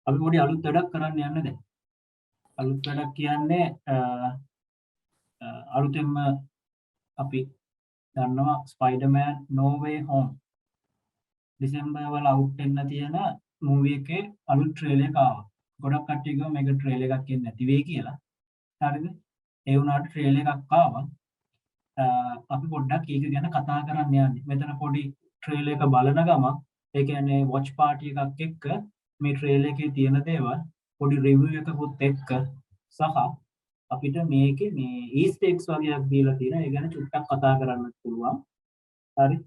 අපි පොඩි අලුත් වැඩක් කරන්න යන්න දැන්. අලුත් වැඩක් කියන්නේ අලුතෙන්ම අපි දන්නවා Spider-Man No Way Home December වල අවුට් වෙන්න තියෙන මූවි එකේ අලුත් ට්‍රේලර් එක ආවා. ගොඩක් කට්ටිය කිව්වා මේක ට්‍රේලර් එකක් එන්නේ නැති වෙයි කියලා. හරිද? ඒ වුණාට ට්‍රේලර් එකක් ආවා. අපි පොඩ්ඩක් ඒක ගැන කතා කරන්න යන්නේ. මෙතන පොඩි ට්‍රේලර් එක බලන ගමන් ඒ කියන්නේ වොච් පාටි එකක් එක්ක මේ ට්‍රේලර් එකේ තියෙන දේවල් පොඩි රිවිව් එකකුත් එක්ක සහ අපිට මේකේ මේ ඊස්ටර් එග්ස් වගේක් දීලා තියෙනවා. ඒ ගැන චුට්ටක් කතා කරන්න පුළුවන්. හරි.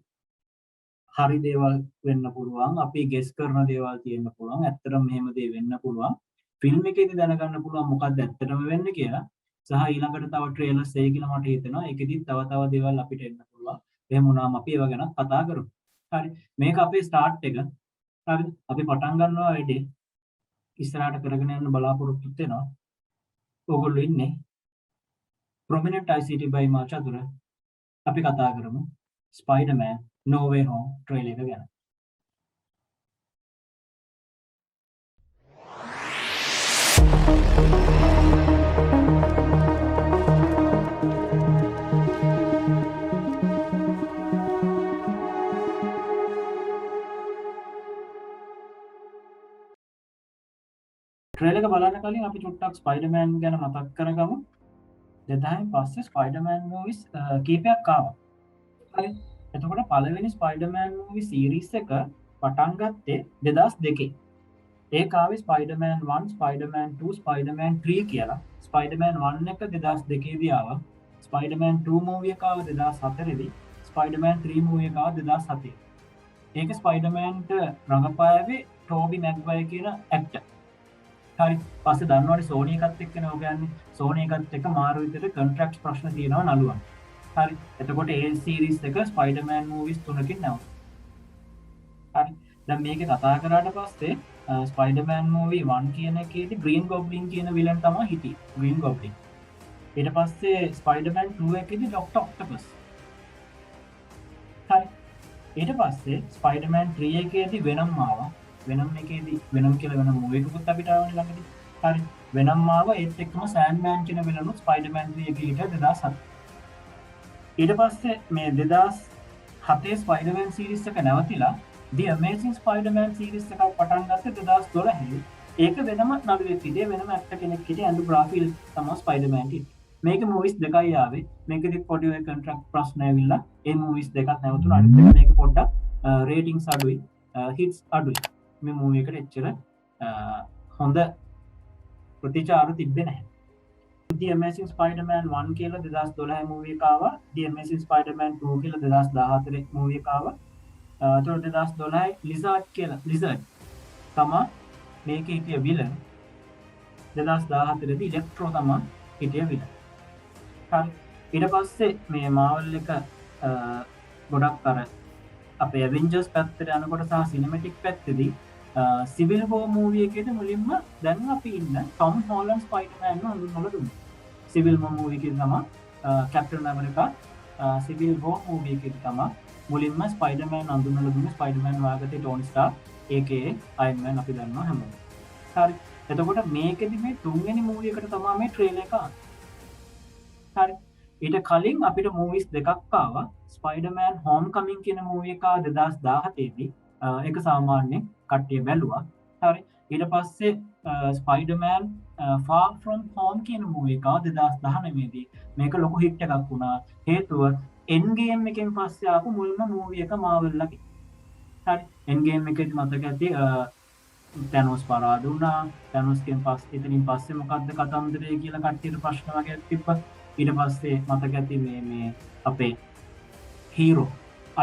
හරි දේවල් වෙන්න පුළුවන්. අපි ගෙස් කරන දේවල් තියෙන්න පුළුවන්. ඇත්තටම මෙහෙම දේ වෙන්න පුළුවන්. ෆිල්ම් එකේදී දැනගන්න පුළුවන් මොකක්ද ඇත්තටම වෙන්නේ කියලා. සහ ඊළඟට තව ට්‍රේලර්ස් එයි කියලා මට හිතෙනවා. ඒකෙදිත් තව දේවල් අපිට එන්න පුළුවන්. එහෙම වුණාම අපි ඒව ගැන කතා කරමු. හරි. මේක අපේ ස්ටාර්ට් එක. හරිද? අපි පටන් ගන්නවා වැඩේ. ඉස්සරහට කරගෙන යන්න බලාපොරොත්තු වෙනවා. ඕගොල්ලෝ ඉන්නේ prominent ICT by මාචතුර. අපි කතා කරමු Spider-Man No Way Home trailer එක ගැන. ට්‍රේලර් එක බලන්න කලින් අපි චුට්ටක් ස්පයිඩර්මෑන් ගැන මතක් කරගමු. 2005 ස්පයිඩර්මෑන් මූවිස් කීපයක් ආවා. හරි. එතකොට පළවෙනි ස්පයිඩර්මෑන් මූවි සීරීස් එක පටන් ගත්තේ 2002. ඒක ආවේ ස්පයිඩර්මෑන් 1, ස්පයිඩර්මෑන් 2, ස්පයිඩර්මෑන් 3 කියලා. ස්පයිඩර්මෑන් 1 එක 2002 දී ආවා. ස්පයිඩර්මෑන් 2 මූවි එක ආවා 2004 දී. ස්පයිඩර්මෑන් 3 මූවි එක ආවා 2007. ඒක ස්පයිඩර්මෑන්ට රඟපාවේ ටෝබි මැග්වයර් කියන ඇක්ටර්. හරි. පස්සේ දන්නවනේ සෝනි එකත් එක්කනේ ඔක යන්නේ. සෝනි එකත් එක්ක මාරු විදිහට කොන්ට්‍රැක්ට් ප්‍රශ්න තියෙනවා නළුවන්. හරි. එතකොට ඒ සීරීස් එක ස්පයිඩර්මෑන් මූවිස් 3කින් නැවතුණා. හරි. දැන් මේකේ කතා කරාට පස්සේ ස්පයිඩර්මෑන් මූවි 1 කියන එකේදී ග්‍රීන් ගොබ්ලින් කියන විලන් තමයි හිටියේ. Green goblin. ඊට පස්සේ ස්පයිඩර්මෑන් 2 එකේදී ડોක්ටර් ඔක්ටොපස්. හරි. ඊට පස්සේ ස්පයිඩර්මෑන් 3 එකේදී වෙනම් ආවා. වෙනම් එකේදී වෙනම් කියලා වෙන මූවි එකකුත් අපිට ආවනේ ළඟදී. හරි. වෙනම් ආවා ඒත් එක්කම සෑන්ඩ්මෑන් කියන විලනුත් ස්පයිඩර්මෑන් 3 එකේ හිටියා 2007. ඊට පස්සේ මේ 2007 ස්පයිඩර්මෑන් සීරීස් එක නැවතිලා The Amazing Spider-Man සීරීස් එකක් පටන් ගත්තේ 2012. ඒක වෙනම නළුවෙක් හිටියේ වෙනම ඇක්ටර් කෙනෙක් හිටියේ ඇන්ඩ්‍රු ග්‍රාෆිල්ඩ් තමයි ස්පයිඩර්මෑන් හිටියේ. මේකේ මූවිස් දෙකයි ආවේ. මේකෙදි පොඩි ඔය කොන්ට්‍රැක්ට් ප්‍රශ්න ඇවිල්ලා ඒ මූවිස් දෙකක් නැවතුණා. අනිත් එක මේක පොඩ්ඩක් රේටින්ග්ස් අඩුයි, හිට්ස් අඩුයි. මේ මූවි එකට එච්චර හොඳ ප්‍රතිචාර තිබ්බේ නැහැ. The Amazing Spider-Man 1 කියලා 2012 මූවි එක ආවා. The Amazing Spider-Man 2 කියලා 2014 මූවි එක ආවා. එතකොට 2012 ලිසර්ඩ් කියලා ලිසර්ඩ් තමයි මේකේ හිටිය විලන්. 2014 දී ඉලෙක්ට්‍රෝ තමයි හිටිය විලන්. හරි. ඊට පස්සේ මේ මාවල් එක ගොඩක් අර අපේ ඇවෙන්ජර්ස් පැත්තට යනකොට සහ සිනමැටික් පැත්තේදී සිවිල් වෝ මූවි එකේදී මුලින්ම දැන් අපි ඉන්න ටොම් හොලන්ඩ් ස්පයිඩර්මෑන් හඳුන්වලා දුන්නා. සිවිල් වෝ මූවි එකේ තමයි කැප්ටන් ඇමරිකා සිවිල් වෝ මූවි එකේ තමයි මුලින්ම ස්පයිඩර්මෑන් හඳුන්වලා දුන්නේ. ස්පයිඩර්මෑන් වාගතේ ටෝනි ස්ටාර්ක් ඒකේ අයර්න් මෑන් අපි දන්නවා හැමෝම. හරි. එතකොට මේකෙදි මේ තුන්වෙනි මූවි එකට තමයි මේ ට්‍රේලර් එක ආවේ. හරි. ඊට කලින් අපිට මූවිස් දෙකක් ආවා. ස්පයිඩර්මෑන් හෝම් කමින් කියන මූවි එක 2017 දී ඒක සාමාන්‍යයෙන් කට්ටිය බැලුවා. හරි. ඊට පස්සේ ස්පයිඩර්මෑන් ෆාර් ෆ්‍රොම් හෝම් කියන මූවි එක 2019 දී මේක ලොකු හිට් එකක් වුණා. හේතුව එන්ඩ් ගේම් එකෙන් පස්සේ ආපු මුල්ම මූවි එක මාවල් එකේ. හරි. එන්ඩ් ගේම් එකේදී මතක ඇති තැනොස් පරාද වුණා. තැනොස්ගෙන් පස්සේ ඉතින් පස්සේ මොකද්ද කතන්දරය කියලා කට්ටියට ප්‍රශ්න වගේ තිබ්බා. ඊට පස්සේ මතක ඇති මේ අපේ හීරෝ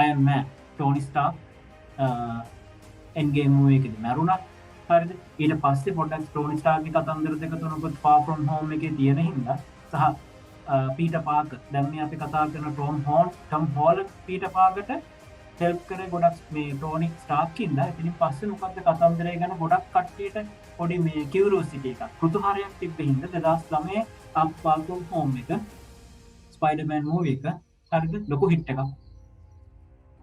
අයර්න් මෑන් ටෝනි ස්ටාර්ක් එන්ඩ් ගේම් මූවි එකේදී මැරුණා. හරිද? ඊට පස්සේ පොඩ්ඩක් ටෝනි ස්ටාර්ක්ගේ කතන්දර දෙක තුනකුත් ෆාර් ෆ්‍රොම් හෝම් එකේ තියෙන හින්දා සහ පීටර් පාකර් දැන් මේ අපි කතා කරන ටොම් හෝලන්ඩ් පීටර් පාකර්ට හෙල්ප් කරේ ගොඩක් මේ ටෝනි ස්ටාර්ක් ඉඳලා. ඉතින් පස්සේ මොකද්ද කතන්දරය ගැන ගොඩක් කට්ටියට පොඩි මේ කියුරියොසිටි එකක් කුතුහලයක් තිබ්බ හින්දා 2009 ෆාර් ෆ්‍රොම් හෝම් එක ස්පයිඩර්මෑන් මූවි එක හරිද ලොකු හිට් එකක්.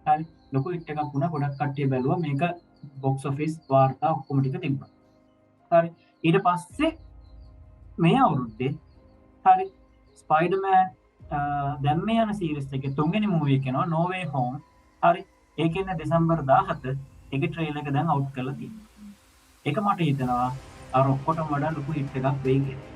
හරි. ලොකු හිට් එකක් වුණා. ගොඩක් කට්ටිය බැලුවා. මේක බොක්ස් ඔෆිස් වාර්තා ඔක්කොම ටික තිබ්බා. හරි ඊට පස්සේ මේ අවුරුද්දේ හරි ස්පයිඩර්මෑන් දැන් මේ යන සීරීස් එකේ තුන්වෙනි මූවී එක එනවා නෝ වේ හෝම්. හරි ඒකෙන් දෙසැම්බර් 17 ඒකේ ට්‍රේලර් එක දැන් අවුට් කරලා තියෙනවා. ඒක මට හිතෙනවා අර ඔක්කොටම වඩා ලොකු හිට් එකක් වෙයි කියලා.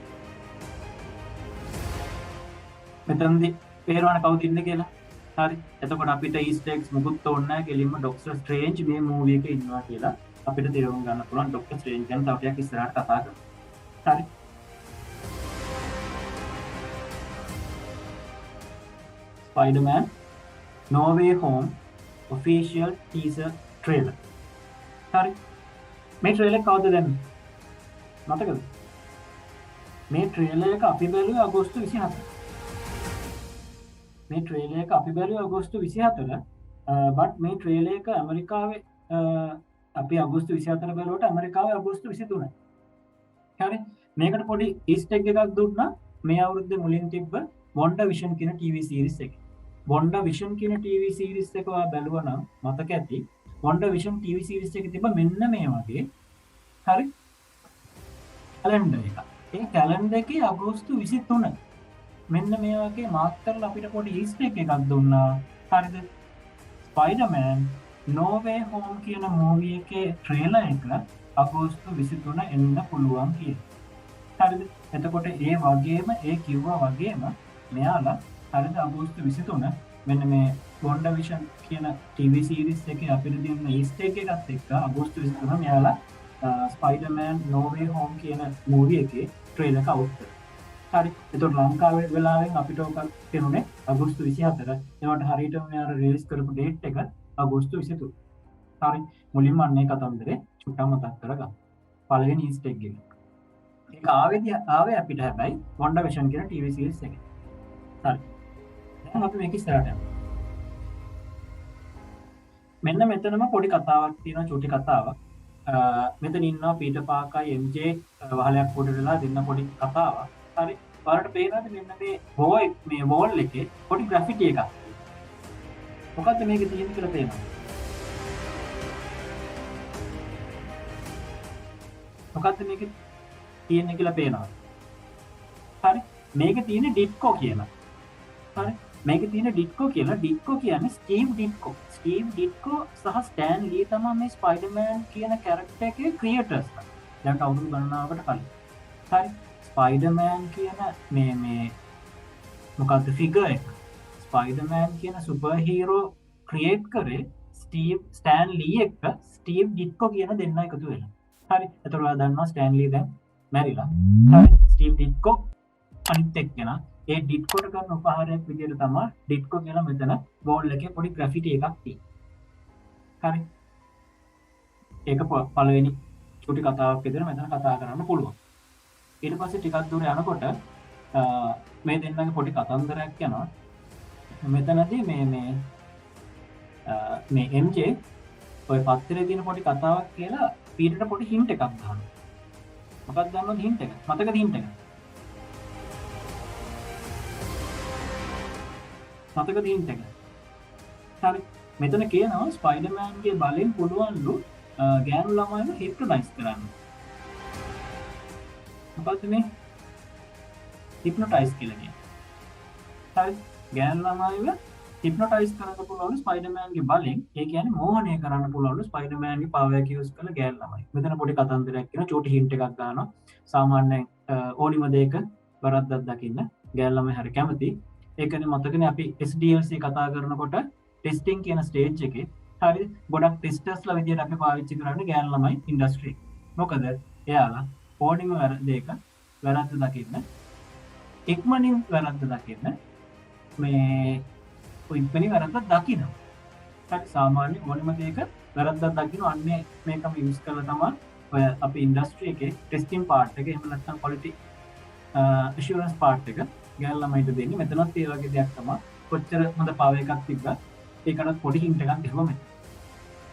මෙතනදී පේරවන කවුද ඉන්නේ කියලා. හරි එතකොට අපිට ඊස්ටර් එග්ස් මුකුත් ඕනේ නැහැ. කෙලින්ම ඩොක්ටර් ස්ට්‍රේන්ජ් මේ මූවී එකේ ඉන්නවා කියලා අපිට තේරුම් ගන්න පුළුවන්. ඩොක්ටර් ස්ට්‍රේන්ජ් ගැන තව ටිකක් ඉස්සරහට කතා කරමු. හරි Spider-Man No Way Home official teaser trailer. හරි මේ ට්‍රේලර් කවුද දැම්මේ? මතකද? මේ ට්‍රේලර් එක අපි බැලුවේ අගෝස්තු 24. මේ ට්‍රේලර් එක අපි බැලුවේ අගෝස්තු 24. බට් මේ ට්‍රේලර් එක ඇමරිකාවේ අපි අගෝස්තු 24 බැලුවට ඇමරිකාවේ අගෝස්තු 23. හරි මේකට පොඩි ඊස්ටර් එග් එකක් දුන්නා මේ අවුරුද්දේ මුලින් තිබ්බ වොන්ඩා විෂන් කියන ටීවී සීරීස් එක. වොන්ඩා විෂන් කියන ටීවී සීරීස් එක ඔයා බැලුවා නම් මතක ඇති. වොන්ඩා විෂන් ටීවී සීරීස් එකේ තිබ්බ මෙන්න මේ වගේ හරි කැලෙන්ඩර් එක. ඒ කැලෙන්ඩර් එකේ අගෝස්තු 23 මෙන්න මේ වගේ මාක් කරලා අපිට පොඩි ඊස්ටර් එග් එකක් දුන්නා. හරිද? ස්පයිඩර්මෑන් No Way Home කියන මූවී එකේ ට්‍රේලර් එක අගෝස්තු 23 එන්න පුළුවන් කියලා. හරිද? එතකොට ඒ වගේම ඒ කිව්වා වගේම මෙයාලා හරිද අගෝස්තු 23 මෙන්න මේ වොන්ඩා විෂන් කියන ටීවී සීරීස් එකේ අපිට දෙන ඊස්ටර් එග් එකත් එක්ක අගෝස්තු 23 මෙයාලා ස්පයිඩර්මෑන් No Way Home කියන මූවී එකේ ට්‍රේලර් එක අවුට් කරා. හරි එතකොට ලංකාවේ වෙලාවෙන් අපිට ඔක පෙනුනේ අගෝස්තු 24. ඒවට හරියටම මෙයාලා රිලීස් කරපු ඩේට් එක අගෝස්තු 23. හරි මුලින්ම අන්නේ කතන්දරේ චුට්ටක් මතක් කරගන්න. පළවෙනි ඊස්ටර් එග් එක. ඒක ආවේ අපිට හැබැයි වොන්ඩා විෂන් කියන ටීවී සීරීස් එකේ. හරි. දැන් අපි මේක ඉස්සරහට යමු. මෙන්න මෙතනම පොඩි කතාවක් තියෙනවා චූටි කතාවක්. මෙතන ඉන්නවා පීටර් පාකයි MJ වහලයක් උඩ වෙලා දෙන්න පොඩි කතාවක්. හරි. ඔයාලට පේනවද මෙන්න මේ වෝල් එකේ පොඩි ග්‍රැෆිටි එකක්. මොකද්ද මේකේ තියෙන්නේ කියලා පේනවද? මොකද්ද මේකේ තියෙන්නේ කියලා පේනවද? හරි. මේකේ තියෙන්නේ ඩිට්කෝ කියලා. හරි. මේකේ තියෙන ඩිට්කෝ කියලා. ඩිට්කෝ කියන්නේ ස්ටීව් ඩිට්කෝ. ස්ටීව් ඩිට්කෝ සහ ස්ටෑන් ලී තමයි මේ ස්පයිඩර්මෑන් කියන කැරක්ටර් එකේ ක්‍රියේටර්ස්ලා. දැන් අවුරුදු ගණනාවකට කලින්. හරි. ස්පයිඩර්මෑන් කියන මේ මොකක්ද ෆිගර් එක. ස්පයිඩර්මෑන් කියන සුපර් හීරෝ ක්‍රියේට් කරේ ස්ටෑන් ලී එක්ක ස්ටීව් ඩිට්කෝ කියන දෙන්න එකතු වෙලා. හරි. එතකොට ඔයා දන්නවා ස්ටෑන් ලී දැන් මැරිලා. හරි. ස්ටීව් ඩිට්කෝ අනිත් එක්කෙනා ඒ ඩිට්කොට කරන උපහාරයක් විදිහට තමයි ඩිට්කෝ කියලා මෙතන වෝල් එකේ පොඩි ග්‍රැෆිටි එකක් තියෙන්නේ. හරි. ඒක පළවෙනි චූටි කතාවක් විදිහට මෙතන කතා කරන්න පුළුවන්. ඊට පස්සේ ටිකක් දුර යනකොට මේ දෙන්නගේ පොඩි කතන්දරයක් යනවා. මෙතනදී මේ MJ ඔය පත්තරේ තියෙන පොඩි කතාවක් කියලා පීටර්ට පොඩි හින්ට් එකක් දානවා. මොකක්ද දාන්නද හින්ට් එක? මතකද හින්ට් එක? මතකද හින්ට් එක? හරි. මෙතන කියනවා ස්පයිඩර්මෑන්ගේ බලෙන් පුළුවන්ලු ගෑනු ළමයිව හිප්නොටයිස් කරන්න. මොකද්ද මේ හිප්නොටයිස් කියලා කියන්නේ? හරි. ගෑනු ළමයිව හිප්නොටයිස් කරන්න පුළුවන් ස්පයිඩර්මෑන්ගේ බලෙන්. ඒ කියන්නේ මෝහනය කරන්න පුළුවන් ස්පයිඩර්මෑන්ගේ පවර් එක යූස් කරලා ගෑනු ළමයි. මෙතන පොඩි කතන්දරයක් කියන චූටි හින්ට් එකක් ගන්නවා. සාමාන්‍යයෙන් ඕනිම දෙයක වරද්දක් දකින්න ගෑනු ළමයි හරි කැමති. ඒකනේ මතකනේ අපි SDLC කතා කරනකොට ටෙස්ටිං කියන ස්ටේජ් එකේ හරි ගොඩක් ටෙස්ටර්ස්ලා විදියට අපි පාවිච්චි කරන්නේ ගෑනු ළමයි ඉන්ඩස්ට්‍රි. මොකද එයාලා ඕනිම දෙයක වැරද්ද දකින්න ඉක්මනින් වැරද්ද දකින්න මේ ඉක්මනින් වැරද්ද දකින්න. හරි සාමාන්‍ය ඕනිම දෙයක වැරද්දක් දකින්න අන්නේ මේකම යූස් කරලා තමයි ඔය අපි ඉන්ඩස්ට්‍රි එකේ ටෙස්ටිං පාර්ට් එක එහෙම නැත්නම් ක්වොලිටි ඇෂුරන්ස් පාර්ට් එක ගෑනු ළමයිට දෙන්නේ. මෙතනත් ඒ වගේ දෙයක් තමයි. කොච්චර හොඳ පවර් එකක් තිබ්බත් ඒකටත් පොඩි හින්ට් එකක් දෙනවා මෙතන.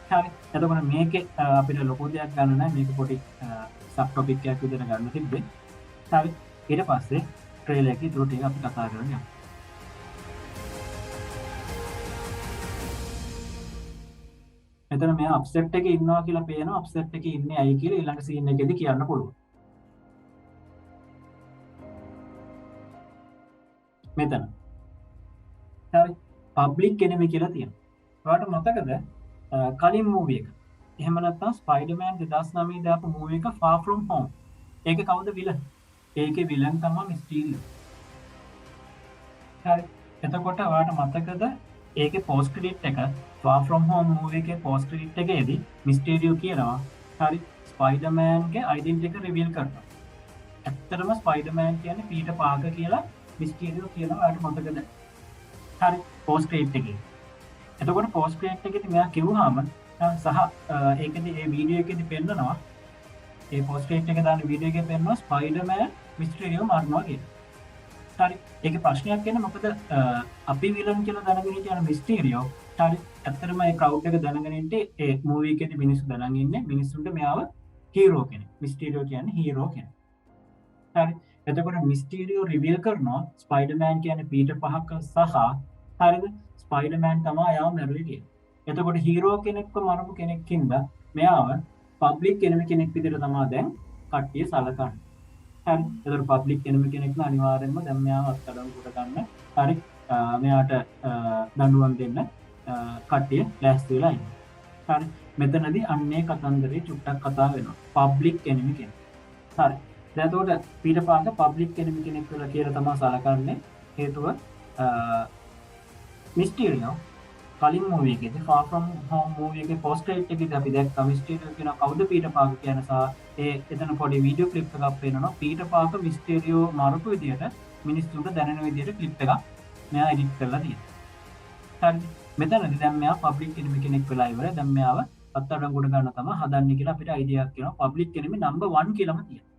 හරි. එතකොට මේකේ අපිට ලොකු දෙයක් ගන්න නැහැ. මේක පොඩි සබ් ටොපික් එකක් විදිහට ගන්න තිබ්බේ. හරි. ඊට පස්සේ ට්‍රේලර් එකේ ඊටු ටික අපි කතා කරන්න යමු. එතන මෙයා අප්සෙට් එකේ ඉන්නවා කියලා පේනවා. අප්සෙට් එකේ ඉන්නේ ඇයි කියලා ඊළඟ සීන් එකේදී කියන්න පුළුවන්. මෙතන. හරි. පබ්ලික් එනිමි කියලා තියෙනවා. ඔයාලට මතකද කලින් මූවි එක? එහෙම නැත්නම් ස්පයිඩර්මෑන් 2009 දාපු මූවි එක Far From Home. ඒකේ කවුද විලන්? ඒකේ විලන් තමයි මිස්ටීරියෝ. හරි. එතකොට ඔයාලට මතකද ඒකේ පෝස්ට් ක්‍රෙඩිට් එක Far From Home මූවි එකේ පෝස්ට් ක්‍රෙඩිට් එකේදී මිස්ටීරියෝ කියනවා හරි ස්පයිඩර්මෑන්ගේ ඩෙන්ටිටි එක රිවීල් කරනවා. ඇත්තටම ස්පයිඩර්මෑන් කියන්නේ පීටර් පාකර් කියලා මිස්ටීරියෝ කියනවා. ඔයාලට මතකද? හරි පෝස්ට් ක්‍රෙඩිට් එකේ. එතකොට පෝස්ට් ක්‍රෙඩිට් එකේදී මෙයා කිව්වහම සහ ඒකෙදි ඒ වීඩියෝ එකේදී පෙන්නනවා ඒ පෝස්ට් ක්‍රෙඩිට් එක දාන වීඩියෝ එකේ පෙන්නනවා ස්පයිඩර්මෑන් මිස්ටීරියෝ මරනවා කියලා. හරි ඒකේ ප්‍රශ්නයක් එන්නේ මොකද අපි විලන් කියලා දැනගෙන හිටියන මිස්ටීරියෝ හරි ඇත්තටම ඒ ක්‍රවුඩ් එක දැනගෙන ඉන්නේ ඒ මූවි එකේදී මිනිස්සු දැනගෙන ඉන්නේ මිනිස්සුන්ට මෙයාව හීරෝ කෙනෙක්. මිස්ටීරියෝ කියන්නේ හීරෝ කෙනෙක්. හරි එතකොට මිස්ටීරියෝ රිවීල් කරනවා ස්පයිඩර්මෑන් කියන්නේ පීටර් පාකර් සහ හරිද ස්පයිඩර්මෑන් තමයි යාව මැරුවේ කියලා. එතකොට හීරෝ කෙනෙක්ව මරපු කෙනෙක්ින්ද මෙයාව පබ්ලික් එනිමි කෙනෙක් විදිහට තමයි දැන් කට්ටිය සලකන්නේ. හරි. එතකොට පබ්ලික් එනිමි කෙනෙක් නම් අනිවාර්යෙන්ම දැන් මෙයාව අත්අඩංගුවට ගන්න. හරි. මෙයාට දඬුවම් දෙන්න කට්ටිය ලෑස්ති වෙලා ඉන්නවා. හරි. මෙතනදී අන්නේ කතන්දරේ චුට්ටක් කතා වෙනවා. පබ්ලික් එනිමි කෙනෙක්. හරි. දැන් එතකොට පීටර් පාකර් පබ්ලික් එනිමි කෙනෙක් කියලා තමයි සලකන්නේ. හේතුව මිස්ටීරියෝ කලින් මූවි එකේදී Far From Home මූවි එකේ පෝස්ට් ක්‍රෙඩිට් එකේදී අපි දැක්කා මිස්ටීරියෝ කියන කවුද පීටර් පාකර් කියන සහ ඒ එතන පොඩි වීඩියෝ ක්ලිප් එකක් පේනවා පීටර් පාකර් මිස්ටීරියෝ මරපු විදියට මිනිස්සුන්ට දැනෙන විදියට ක්ලිප් එකක් මෙයා එඩිට් කරලා තියෙනවා. හරි. මෙතනදී දැන් මෙයා පබ්ලික් එනිමි කෙනෙක් වෙලා ඉවරයි. දැන් මෙයාව අත්අඩංගුවට ගන්න තමයි හදන්නේ කියලා අපිට අයිඩියා එකක් කියනවා. පබ්ලික් එනිමි නම්බර් 1 කියලාම තියෙනවා.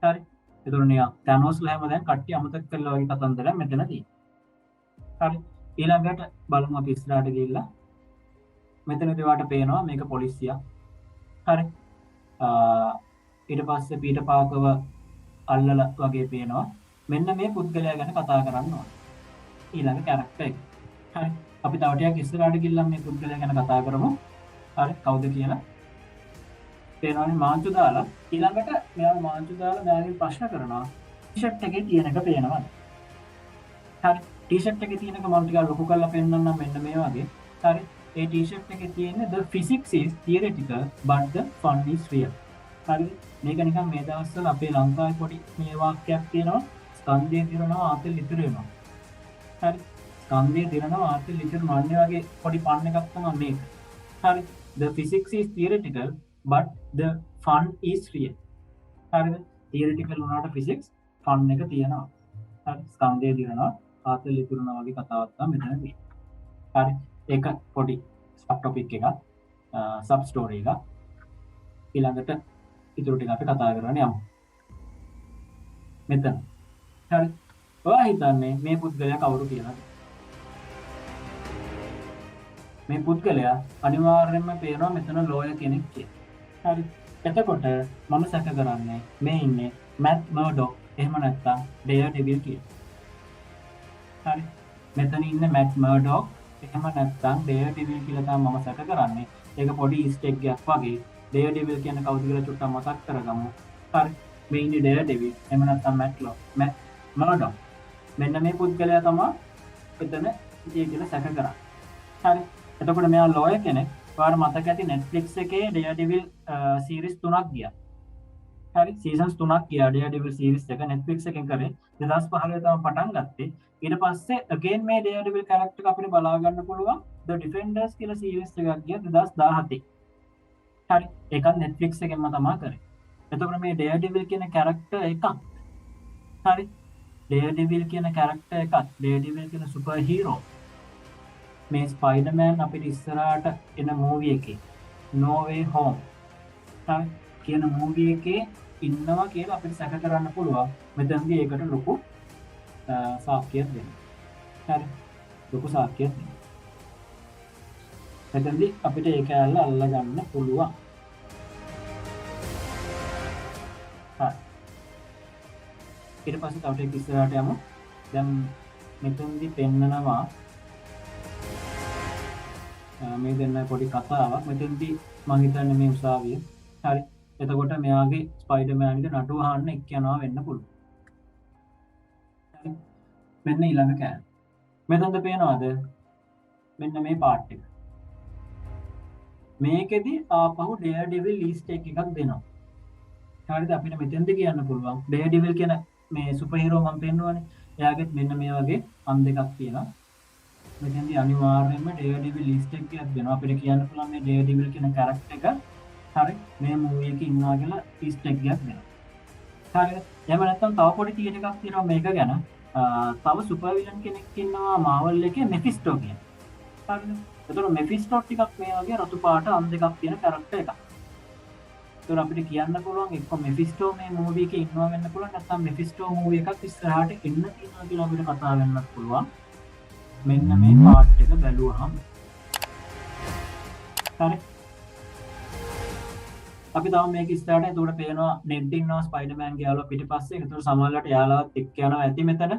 හරි. එතකොට නිකන් තැනෝස්ලා හැම දැන් කට්ටිය අමතක කරලා වගේ කතන්දරයක් මෙතන තියෙනවා. හරි. ඊළඟට බලමු අපි ඉස්සරහට ගිහිල්ලා මෙතනදී ඔයාලට පේනවා මේක පොලිසියක්. හරි. ඊට පස්සේ පීටර් පාකර්ව අල්ලලා වගේ පේනවා. මෙන්න මේ පුද්ගලයා ගැන කතා කරන්න ඕන. ඊළඟ කැරක්ටර් එක. හරි. අපි තව ටිකක් ඉස්සරහට ගිහිල්ලා මේ පුද්ගලයා ගැන කතා කරමු. හරි. කවුද කියලා. පේනවනේ මාංචු දාලා ඊළඟට මෙයා මාංචු දාලා මෙයාගෙන් ප්‍රශ්න කරනවා. ටී-ෂර්ට් එකේ තියෙන එක පේනවද? හරි. ටී-ෂර්ට් එකේ තියෙනක මම ටිකක් ලොකු කරලා පෙන්නන්නම් මෙන්න මේ වගේ. හරි. ඒ ටී-ෂර්ට් එකේ තියෙන්නේ the physics is theoretical but the fun is real. හරි. මේක නිකන් මේ දවස්වල අපේ ලංකාවේ පොඩි මේ වාක්‍යයක් තියෙනවා. ස්කන්ධය දිරනවා ආතල් ඉතුරු වෙනවා. හරි. ස්කන්ධය දිරනවා ආතල් ඉතුරු වෙනවා වගේ පොඩි පන් එකක් තමයි මේක. හරි. the physics is theoretical but the fun is real. හරිද? theoretical වුණාට physics fun එක තියෙනවා. හරි. ස්කන්ධය දිරනවා ආතල් ඉතුරුනා වගේ කතාවක් තමයි මෙතන තියෙන්නේ. හරි. ඒක පොඩි සබ් ටොපික් එකක්. සබ් ස්ටෝරි එකක්. ඊළඟට ඉතුරු ටික අපි කතා කරන්න යමු. මෙතන. හරි. ඔයා හිතන්නේ මේ පුද්ගලයා කවුරු කියලාද? මේ පුද්ගලයා අනිවාර්යයෙන්ම පේනවා මෙතන ලෝයර් කෙනෙක් කියලා. හරි. එතකොට මම සැක කරන්නේ මේ ඉන්නේ මැට් මර්ඩොක් එහෙම නැත්නම් ඩෙයර්ඩෙවිල් කියලා. හරි. මෙතන ඉන්න මැට් මර්ඩොක් එහෙම නැත්නම් ඩෙයර්ඩෙවිල් කියලා තමයි මම සැක කරන්නේ. ඒක පොඩි ඊස්ටර් එග් එකක් වගේ. ඩෙයර්ඩෙවිල් කියන්නේ කවුද කියලා චුට්ටක් මතක් කරගමු. හරි. මේ ඉන්නේ ඩෙයර්ඩෙවිල් එහෙම නැත්නම් මැට් මර්ඩොක්. මෙන්න මේ පුද්ගලයා තමයි එතන ඉතියි කියලා සැක කරන්නේ. හරි. එතකොට මෙයා ලෝයර් කෙනෙක්. ඔයාලා මතක ඇති Netflix එකේ ඩෙයර්ඩෙවිල් සීරීස් 3ක් ගියා. හරි. සීසන්ස් 3ක් ගියා ඩෙයර්ඩෙවිල් සීරීස් එක Netflix එකෙන් කරේ 2015 තමයි පටන් ගත්තේ. ඊට පස්සේ again මේ ඩෙයර්ඩෙවිල් කැරක්ටර් එක අපිට බලා ගන්න පුළුවන් The Defenders කියලා සීරීස් එකක් ගියා 2017. හරි. ඒකත් Netflix එකෙන්ම තමයි කරේ. එතකොට මේ ඩෙයර්ඩෙවිල් කියන කැරක්ටර් එකක්. හරි. ඩෙයර්ඩෙවිල් කියන කැරක්ටර් එකක්. ඩෙයර්ඩෙවිල් කියන සුපර් හීරෝ මේ ස්පයිඩර්මෑන් අපිට ඉස්සරහට එන මූවි එකේ No Way Home හරි කියන මූවි එකේ ඉන්නවා කියලා අපිට සැක කරන්න පුළුවන්. මෙතනදී ඒකට ලොකු සාක්ෂියක් දෙන්න. හරි. ලොකු සාක්ෂියක් දෙන්න. මෙතනදී අපිට ඒක ඇල්ල අල්ලගන්න පුළුවන්. හරි. ඊට පස්සේ තව ටික ඉස්සරහට යමු. දැන් මෙතනදී පෙන්නනවා මේ දෙන්න පොඩි කතාවක් මෙතෙන්දී මං හිතන්නේ මේ උසාවිය හරි එතකොට මෙයාගේ ස්පයිඩර්මෑන්ගේ නඩුව අහන්න එක්කනවා වෙන්න පුළුවන් මෙන්න ඊළඟ කෑම මෙතනද පේනවද මෙන්න මේ පාට් එක මේකෙදි ආපහු ඩෙයාර්ඩෙවිල් ඊස්ටර් එකක් දෙනවා හරිද අපිට මෙතෙන්ද කියන්න පුළුවන් ඩෙයාර්ඩෙවිල් කියන මේ සුපර්හීරෝ මම පෙන්නුවානේ එයාගෙත් මෙන්න මේ වගේ අන් දෙකක් තියෙනවා මෙතෙන්දී අනිවාර්යයෙන්ම ඩෙයාර්ඩෙවිල් ඊස්ටර් එකක් දෙනවා අපිට කියන්න පුළුවන් මේ ඩෙයාර්ඩෙවිල් කියන කැරක්ටර් එක හරි මේ මූවී එකේ ඉන්නවා කියලා ඊස්ටර් එකක් දෙනවා හරිද එහෙම නැත්නම් තව පොඩි තියෙන එකක් තියෙනවා මේක ගැන තව සුපර් විලන් කෙනෙක් ඉන්නවා මාවල් එකේ මෙෆිස්ටෝ කියන හරිද එතකොට මෙෆිස්ටෝ ටිකක් මේ වගේ රතු පාට අන් දෙකක් තියෙන කැරක්ටර් එකක් එතකොට අපිට කියන්න පුළුවන් එක්ක මෙෆිස්ටෝ මේ මූවී එකේ ඉන්නවා වෙන්න පුළුවන් නැත්නම් මෙෆිස්ටෝ මූවී එකක් ඉස්සරහට එන්න තියෙනවා කියලා අපිට කතා වෙන්නත් පුළුවන් මෙන්න මේ පාට් එක බැලුවහම හරි අපි තව මේක ඉස්සරහට එතකොට පේනවා නෙඩ් ඉන්නවා ස්පයිඩර්මෑන් ගේ යාළුවා පිටිපස්සේ එතකොට සමහරවිට යාළුවාත් එක්ක යනවා ඇති මෙතන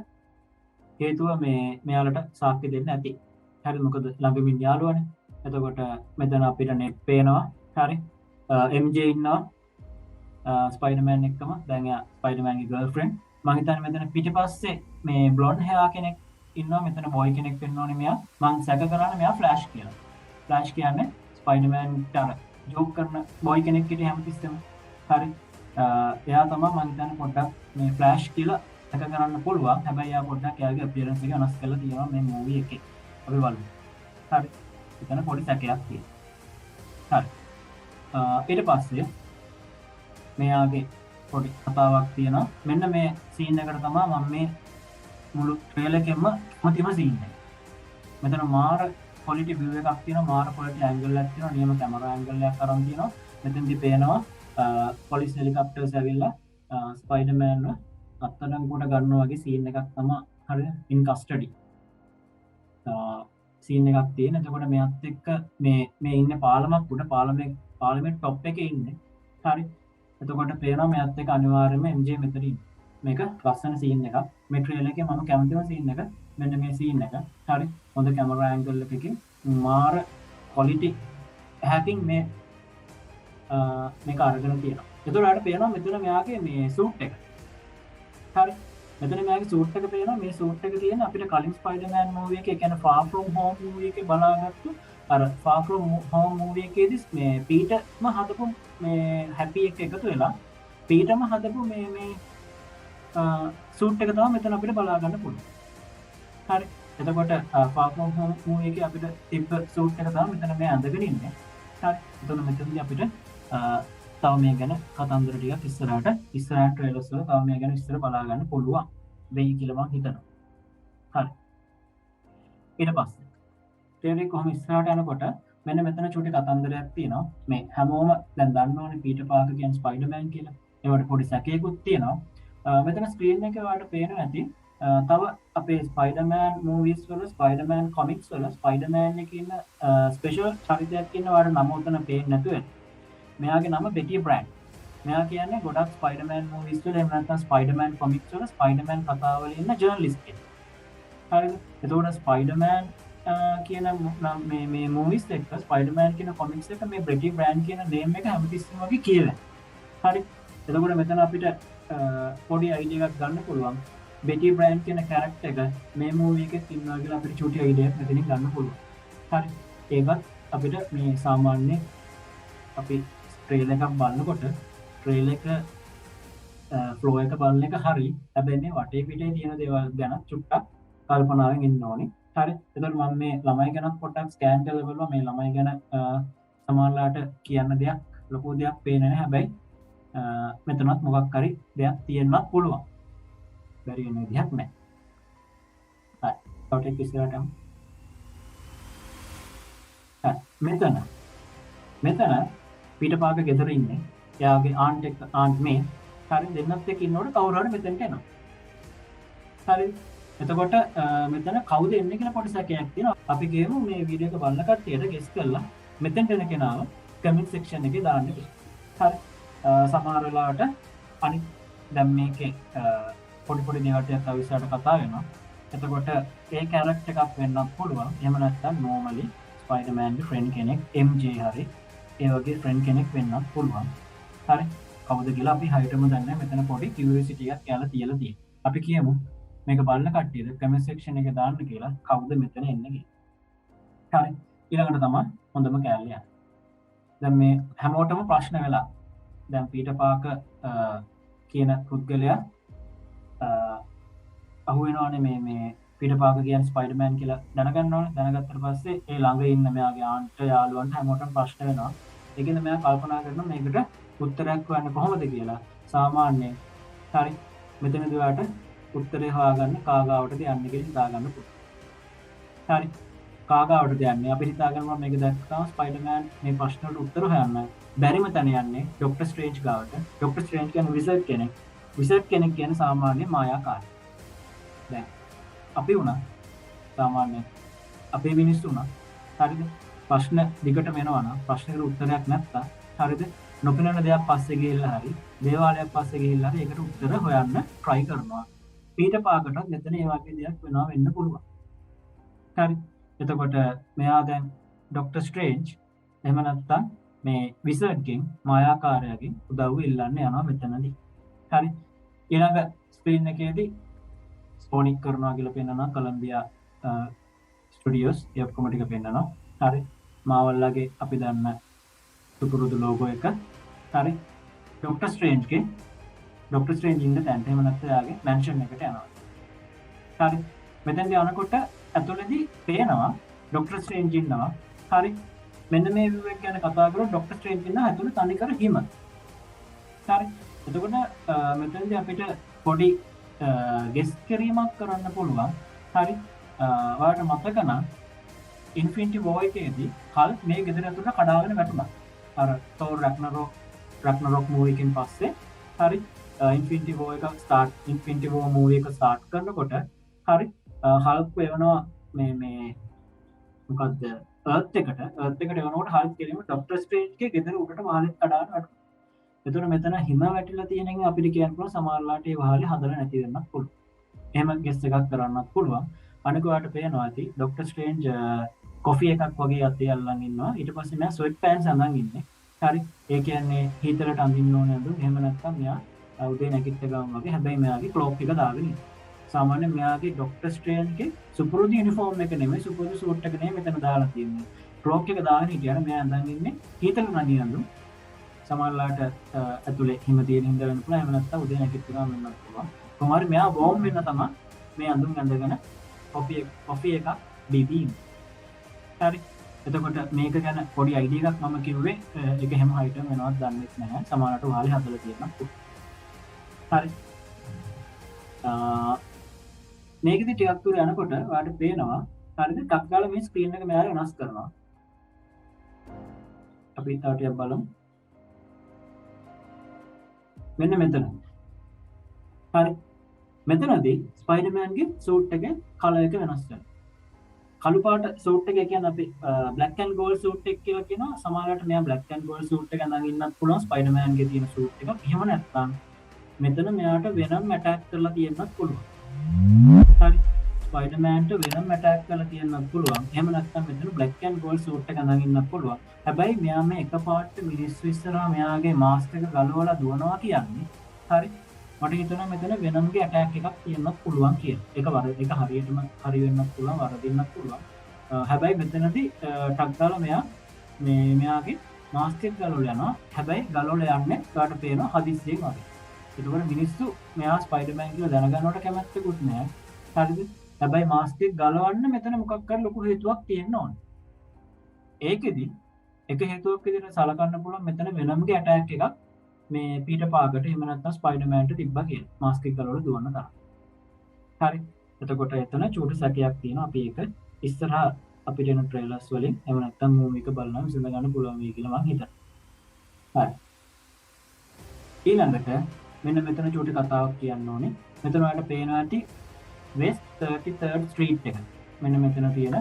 හේතුව මේ මෙයාලට සාක්ෂි දෙන්න ඇති හරි මොකද ළඟමින් යාළුවනේ එතකොට මෙතන අපිට නෙඩ් පේනවා හරි MJ ඉන්නවා ස්පයිඩර්මෑන් එක්කම දැන් එයා ස්පයිඩර්මෑන්ගේ ගර්ල්ෆ්‍රෙන්ඩ් මම හිතන්නේ මෙතන පිටිපස්සේ මේ බ්ලොන්ඩ් හෙයා කෙනෙක් ඉන්නවා මෙතන බොයි කෙනෙක් වෙන්න ඕනේ මෙයා මම සැක කරන්නේ මෙයා ෆ්ලෑෂ් කියලා ෆ්ලෑෂ් කියන්නේ ස්පයිඩර්මෑන්ට අර ජෝක් කරන බොයි කෙනෙක් හිටියේ හැමතිස්සෙම හරි එයා තමයි මම හිතන්නේ පොඩ්ඩක් මේ ෆ්ලෑෂ් කියලා සැක කරන්න පුළුවන් හැබැයි එයා පොඩ්ඩක් එයාගේ අපියරන්ස් එක වෙනස් කරලා තියෙනවා මේ මූවී එකේ අපි බලමු හරි එතන පොඩි සැකයක් තියෙනවා හරි ඊට පස්සේ මෙයාගේ පොඩි කතාවක් තියෙනවා මෙන්න මේ සීන් එකට තමයි මම මේ මුළු ට්‍රේලර් එකෙන්ම මුතිම සීන් එක. මෙතන මාර ක්වොලිටි view එකක් තියෙනවා මාර ක්වොලිටි ඇන්ගල් එකක් තියෙනවා නියම කැමරා ඇන්ගල් එකක් අරන් තියෙනවා මෙතෙන්දි පේනවා පොලිස් හෙලිකොප්ටර්ස් ඇවිල්ලා ස්පයිඩර්මෑන්ව අත්අඩංගුවට ගන්නවා වගේ සීන් එකක් තමයි හරිද ඉන් කස්ටඩි සීන් එකක් තියෙන එතකොට මෙයත් එක්ක මේ ඉන්න පාලමක් උඩ පාලමේ ටොප් එකේ ඉන්නේ හරි එතකොට පේනවා මෙයත් එක්ක අනිවාර්යයෙන්ම MJ මෙතන ඉන්නේ මේක ලස්සන සීන් එකක් මේ ට්‍රේලර් එකේ මම කැමතිම සීන් එක මෙන්න මේ සීන් එක හරි හොඳ කැමරා ඇන්ගල් එකකින් මාර ක්වොලිටි හැකින් මේක අරගෙන තියෙනවා එතකොට පේනවා මෙතන මෙයාගේ මේ සූට් එක හරි මෙතන මෙයාගේ සූට් එක පේනවා මේ සූට් එක තියෙන අපිට කලින් ස්පයිඩර්මෑන් මූවී එකේ කියන්නේ ෆාර් ෆ්‍රොම් හෝම් මූවී එකේ බලාගත්තු අර ෆාර් ෆ්‍රොම් හෝම් මූවී එකේදී මේ පීටර්ම හදපු මේ හැපි එක එකතු වෙලා පීටර්ම හදපු මේ සූට් එක තමයි මෙතන අපිට බලා ගන්න පුළුවන්. හරි. එතකොට ෆාර් ෆ්‍රොම් හෝම් මූවී එකේ අපිට තිබ්බ සූට් එක තමයි මෙතන මේ අඳගෙන ඉන්නේ. හරි. එතකොට මෙතනදී අපිට තව මේ ගැන කතන්දර ටිකක් ඉස්සරහට ට්‍රේලර්ස් වල තව මේ ගැන විස්තර බලා ගන්න පුළුවන්. වෙයි කියලා මම හිතනවා. හරි. ඊට පස්සේ ට්‍රේලර් එක කොහොම ඉස්සරහට යනකොට මෙන්න මෙතන චූටි කතන්දරයක් තියෙනවා. මේ හැමෝම දැන් දන්නවනේ පීටර් පාකර් කියන්නේ ස්පයිඩර්මෑන් කියලා. ඒවට පොඩි සැකයකුත් තියෙනවා. මෙතන ස්ක්‍රීන් එකේ ඔයාලට පේනවා ඇති තව අපේ ස්පයිඩර්මෑන් මූවීස් වල ස්පයිඩර්මෑන් කොමික්ස් වල ස්පයිඩර්මෑන් එකේ ඉන්න ස්පෙෂල් චරිතයක් ඉන්න ඔයාලට නම උතන පේන්නේ නැතුව වෙන. මෙයාගේ නම බෙටි බ්‍රෑන්ඩ්. මෙයා කියන්නේ ගොඩක් ස්පයිඩර්මෑන් මූවීස් වල එහෙම නැත්නම් ස්පයිඩර්මෑන් කොමික්ස් වල ස්පයිඩර්මෑන් කතාවල ඉන්න ජර්නලිස්ට් කෙනෙක්. හරිද? එතකොට ස්පයිඩර්මෑන් කියන මේ මූවීස් එක්ක ස්පයිඩර්මෑන් කියන කොමික්ස් එක මේ බෙටි බ්‍රෑන්ඩ් කියන නේම් එක හැමතිස්සෙම වගේ කියලා. හරි. එතකොට මෙතන අපිට පොඩි අයිඩියා එකක් ගන්න පුළුවන් බෙටි බ්‍රෑන්ඩ් කියන කැරක්ටර් එක මේ මූවී එකේ ඉන්නවා කියලා අපිට චූටි අයිඩියා එකක් මෙතනින් ගන්න පුළුවන්. හරි. ඒකත් අපිට මේ සාමාන්‍ය අපි ට්‍රේලර් එකක් බලනකොට ට්‍රේලර් එක ෆ්ලෝ එක බලන එක හරි. හැබැයි මේ වටේ පිටේ තියෙන දේවල් ගැන චුට්ටක් කල්පනාවෙන් ඉන්න ඕනේ. හරි. එතකොට මම මේ ළමයි ගැන පොඩ්ඩක් ස්කෑන් කරලා බලුවා මේ ළමයි ගැන සමහරලාට කියන්න දෙයක් ලොකු දෙයක් පේන්නේ නැහැ. හැබැයි මෙතනත් මොකක් හරි දෙයක් තියෙන්නත් පුළුවන්. බැරි වෙන විදිහක් නැහැ. හරි. තව ටික ඉස්සරහට යමු. මෙතන පීටර් පාකර් ගෙදර ඉන්නේ. එයාගේ ආන්ට් මේ හරි දෙන්නත් එක්ක ඉන්නකොට කවුරු හරි මෙතනට එනවා. හරි. එතකොට මෙතන කවුද එන්නේ කියලා පොඩි සැකයක් තියෙනවා. අපි ගේමු මේ වීඩියෝ එක බලන කට්ටියට ගෙස් කරලා මෙතෙන්ට එන කෙනාව කමෙන්ට් සෙක්ෂන් එකේ දාන්න කියලා. හරි. සමහර වෙලාවට අනිත් දැන් මේකේ පොඩි දේවල් ටිකක් තව ඉස්සරහට කතා වෙනවා. එතකොට ඒ කැරක්ටර් එකක් වෙන්නත් පුළුවන්. එහෙම නැත්නම් normally ස්පයිඩර්මෑන්ගේ ෆ්‍රෙන්ඩ් කෙනෙක් MJ හරි ඒ වගේ ෆ්‍රෙන්ඩ් කෙනෙක් වෙන්නත් පුළුවන්. හරි කවුද කියලා අපි හරියටම දන්නේ නැහැ. මෙතන පොඩි කියුරියසිටි එකක් කියලා තියලා තියෙනවා. අපි කියමු මේක බලන කට්ටියද කමෙන්ට් සෙක්ෂන් එකේ දාන්න කියලා කවුද මෙතන එන්නේ කියලා. හරි ඊළඟට තමයි හොඳම කෑල්ල යන්නේ. දැන් මේ හැමෝටම ප්‍රශ්න වෙලා දැන් පීටර් පාකර් කියන පුද්ගලයා අහුවෙනවානේ මේ පීටර් පාකර් කියන්නේ ස්පයිඩර්මෑන් කියලා දැනගන්න ඕනේ. දැනගත්තට පස්සේ ඒ ළඟ ඉන්න මෙයාගේ ආන්ට යාළුවන්ට හැමෝටම ප්‍රශ්න වෙනවා. ඒකෙන්ද මෙයා කල්පනා කරනවා මේකට උත්තරයක් හොයන්න කොහොමද කියලා. සාමාන්‍යයෙන් හරි මෙතනදී ඔයාලට උත්තරේ හොයාගන්න කාගාවටද යන්නේ කියලා හිතාගන්න පුළුවන්. හරි කාගාවටද යන්නේ අපි හිතාගන්නවා මේක දැක්කම ස්පයිඩර්මෑන් මේ ප්‍රශ්නවලට උත්තර හොයන්න බැරිම තැන යන්නේ ડોක්ටර් ස්ට්‍රේන්ජ් ගාවට. ડોක්ටර් ස්ට්‍රේන්ජ් කියන්නේ විසර්ඩ් කෙනෙක්. විසර්ඩ් කෙනෙක් කියන්නේ සාමාන්‍ය මායාකාරී. දැන් අපි වුණා සාමාන්‍ය අපේ මිනිස්සු වුණා හරිද ප්‍රශ්න දිගට වෙනවා නම් ප්‍රශ්නෙට උත්තරයක් නැත්නම් හරිද නොපෙනෙන දෙයක් පස්සේ ගිහිල්ලා හරි දේවාලයක් පස්සේ ගිහිල්ලා හරි ඒකට උත්තර හොයන්න try කරනවා. පීටර් පාකර්ටත් මෙතන ඒ වගේ දෙයක් වෙන්න පුළුවන්. හරි එතකොට මෙයා දැන් ડોක්ටර් ස්ට්‍රේන්ජ් එහෙම නැත්නම් මේ විසර්ඩ්ගෙන් මායාකාරයාගෙන් උදව්ව ඉල්ලන්න යනවා මෙතනදී. හරි ඊළඟ ස්ක්‍රීන් එකේදී ස්පෝනික් කරනවා කියලා පෙන්නනවා කොලම්බියා ස්ටුඩියෝස් ඒ ඔක්කොම ටික පෙන්නනවා. හරි මාවල්ලාගේ අපි දන්න සුපුරුදු ලෝගෝ එක. හරි ડોක්ටර් ස්ට්‍රේන්ජ්ගේ ડોක්ටර් ස්ට්‍රේන්ජ් ඉන්න තැනට එහෙම නැත්නම් එයාගේ මැන්ෂන් එකට යනවා. හරි මෙතෙන්දී යනකොට ඇතුළේදී පේනවා ડોක්ටර් ස්ට්‍රේන්ජ් ඉන්නවා. හරි මෙන්න මේ view එක ගැන කතා කරලා ડોක්ටර් ස්ට්‍රේන්ජ් ඉන්නවා ඇතුළේ තනිකර හිම. හරි එතකොට මෙතනදී අපිට පොඩි ගෙස් කිරීමක් කරන්න පුළුවන්. හරි ඔයාලට මතක නම් ඉන්ෆිනිටි වෝ එකේදී හල්ක් මේ ගෙදර ඇතුළට කඩාගෙන වැටුණා. අර තෝර් රැග්නරොක් මූවි එකෙන් පස්සේ හරි ඉන්ෆිනිටි වෝ එක ඉන්ෆිනිටි වෝ මූවි එක ස්ටාර්ට් කරනකොට හරි හල්ක් වෙනවා මේ මොකද්ද අර්ත් එකට එවනකොට හල්ක් කෙලින්ම ડોක්ටර් ස්ට්‍රේන්ජ්ගේ ගෙදර උඩට වහලෙත් කඩාගෙන වැටුණා. එතකොට මෙතන හිම වැටිලා තියෙන එක අපිට කියන්න පුළුවන් සමහරලාට ඒ වහලේ හදලා නැති වෙන්නත් පුළුවන්. එහෙම ගෙස් එකක් කරන්නත් පුළුවන්. අනික ඔයාලට පේනවා ඇති ડોක්ටර් ස්ට්‍රේන්ජ් කොෆි එකක් වගේ අතේ අල්ලන් ඉන්නවා. ඊට පස්සේ මෙයා ස්වෙට් පෑන්ට්ස් අඳන් ඉන්නේ. හරි ඒ කියන්නේ හීතරට අඳින්න ඕනේ නේද? එහෙම නැත්නම් මෙයා උදේ නැගිට ගමන් වගේ හැබැයි මෙයාගේ ක්ලොක් එක දාගෙන ඉන්නේ. සාමාන්‍යයෙන් මෙයාගේ ડોක්ටර් ස්ට්‍රේන්ජ්ගේ සුපුරුදු යුනිෆෝම් එක නෙමෙයි සුපුරුදු සූට් එක නෙමෙයි මෙතන දාලා තියෙන්නේ. ක්ලොක් එක දාගෙන හිටියන මෙයා අඳන් ඉන්නේ හීතරට නගිනඳු. සමහරලාට ඇතුලේ හිම තියෙන හින්දා වෙන්න පුළුවන්. එහෙම නැත්නම් උදේ නැගිට ගමන් වෙන්නත් පුළුවන්. කොහොම හරි මෙයා වෝම් වෙන්න තමයි මේ අඳුන් ඇඳගෙන කොෆි එකක් බීබී. හරි එතකොට මේක ගැන පොඩි අයිඩියා එකක් මම කිව්වේ ඒක හැම හයිටම වෙනවත් දන්නේ නැහැ. සමහරවිට ඔයාලේ හදලා තියෙනවා. හරි මේකෙදි ටිකක් දුර යනකොට ඔයාලට පේනවා හරිද ටක් ගාලා මේ ස්ක්‍රීන් එක මෙයාලා වෙනස් කරනවා. අපි තව ටිකක් බලමු. මෙන්න මෙතන. හරි මෙතනදී ස්පයිඩර්මෑන්ගේ සූට් එකේ කලර් එක වෙනස් වෙනවා. කළු පාට සූට් එක කියන්නේ අපි බ්ලැක් ඇන්ඩ් ගෝල්ඩ් සූට් එක කියලා කියනවා. සමහරවිට මෙයා බ්ලැක් ඇන්ඩ් ගෝල්ඩ් සූට් එක අඳන් ඉන්නත් පුළුවන් ස්පයිඩර්මෑන්ගේ තියෙන සූට් එක. එහෙම නැත්නම් මෙතන මෙයාට වෙනම් ඇටැක් කරලා තියෙන්නත් පුළුවන්. හරි ස්පයිඩර්මෑන්ට වෙනම් ඇටැක් කරලා තියෙන්නත් පුළුවන්. එහෙම නැත්නම් මෙතන බ්ලැක් ඇන්ඩ් ගෝල්ඩ් සූට් එක අඳන් ඉන්නත් පුළුවන්. හැබැයි මෙයා මේ එකපාරට මිනිස්සු ඉස්සරහා මෙයාගේ මාස්ක් එක ගලවලා දුවනවා කියන්නේ හරි මට හිතෙනවා මෙතන වෙනම්ගේ ඇටැක් එකක් තියෙන්නත් පුළුවන් කියලා. ඒක හරියටම හරි වෙන්නත් පුළුවන් වරදින්නත් පුළුවන්. හැබැයි මෙතනදී ටක් දාලා මෙයා මෙයාගේ මාස්ක් එක ගලවලා යනවා. හැබැයි ගලවලා යන්නේ කාට පේනවා හදිස්සියෙන් වගේ. ඒකවල මිනිස්සු මෙයා ස්පයිඩර්මෑන් කියලා දැනගන්නවට කැමැත්තකුත් නැහැ. හරිද? හැබැයි මාස්ක් එක ගලවන්න මෙතන මොකක් හරි ලොකු හේතුවක් තියෙන්න ඕනේ. ඒකෙදි එක හේතුවක් විදිහට සලකන්න පුළුවන් මෙතන වෙනම්ගේ ඇටැක් එකක් මේ පීටර් පාකර්ට එහෙම නැත්නම් ස්පයිඩර්මෑන්ට තිබ්බා කියලා. මාස්ක් එක ගලවලා දුවන්න තරම්. හරි. එතකොට එතන චූටි සැකයක් තියෙනවා. අපි ඒක ඉස්සරහා අපිට එන ට්‍රේලර්ස් වලින් එහෙම නැත්නම් මූවි එක බලනවා විසඳ ගන්න පුළුවන් වෙයි කියලා මම හිතනවා. හරි. ඊළඟට මෙන්න මෙතන චූටි කතාවක් කියන්න ඕනේ. මෙතන ඔයාලට පේනවා ඇති West 33rd Street එක. මෙන්න මෙතන තියෙන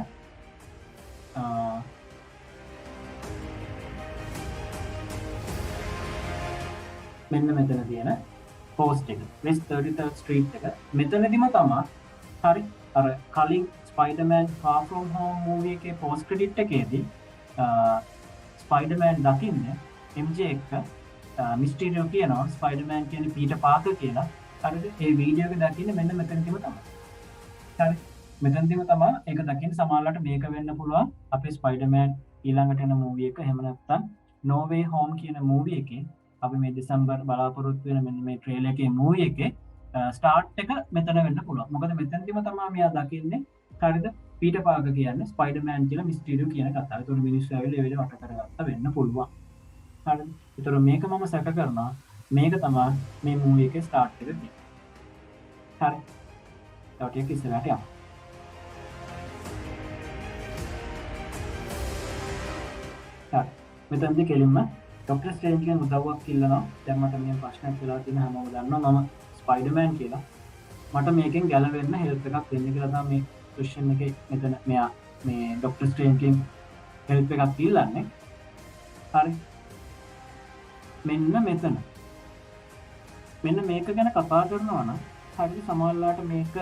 මෙන්න මෙතන තියෙන පෝස්ට් එක West 33rd Street එක. මෙතනදිම තමයි හරි අර කලින් Spider-Man far from home movie එකේ පෝස්ට් ක්‍රෙඩිට් එකේදී ස්පයිඩර්මෑන් දකින්න MJ එක මිස්ටීරියෝ කියනවා ස්පයිඩර්මෑන් කියන්නේ පීටර් පාකර් කියලා. හරිද? ඒ වීඩියෝ එක දකින්න මෙන්න මෙතනදිම තමයි. හරි. මෙතනදිම තමයි ඒක දකින්න සමහරවිට මේක වෙන්න පුළුවන් අපේ ස්පයිඩර්මෑන් ඊළඟට එන මූවී එක. එහෙම නැත්නම් No Way Home කියන මූවී එකේ අපි මේ දෙසැම්බර් බලාපොරොත්තු වෙන මෙන්න මේ ට්‍රේලර් එකේ මූවී එකේ ස්ටාර්ට් එක මෙතන වෙන්න පුළුවන්. මොකද මෙතනදිම තමයි මෙයා දකින්නේ හරිද? පීටර් පාකර් කියන්නේ ස්පයිඩර්මෑන් කියලා මිස්ටීරියෝ කියන කතාව. ඒතකොට මිනිස්සු ඇවිල්ලා ඒ වෙලේ වට කරගත්ත වෙන්න පුළුවන්. හරිද? ඒතකොට මේක මම සැක කරනවා මේක තමයි මේ මූවී එකේ ස්ටාර්ට් එක තියෙන්නේ. හරි. තව ටිකක් ඉස්සරහට යමු. හරි. මෙතනදී කෙලින්ම ඩොක්ටර් ස්ට්‍රේන්ජ් ගෙන් උදව්වක් ඉල්ලනවා. දැන් මට මේ ප්‍රශ්නයක් වෙලා තියෙන හැමෝම දන්නවා මම ස්පයිඩර්මෑන් කියලා. මට මේකෙන් ගැලවෙන්න හෙල්ප් එකක් දෙන්න කියලා තමයි මේ ක්වෙස්චන් එකේ මෙතන මෙයා මේ ඩොක්ටර් ස්ට්‍රේන්ජ් ගෙන් හෙල්ප් එකක් ඉල්ලන්නේ. හරි. මෙන්න මෙතන. මෙන්න මේක ගැන කතා කරනවා නම් හරිද සමහරවිට මේක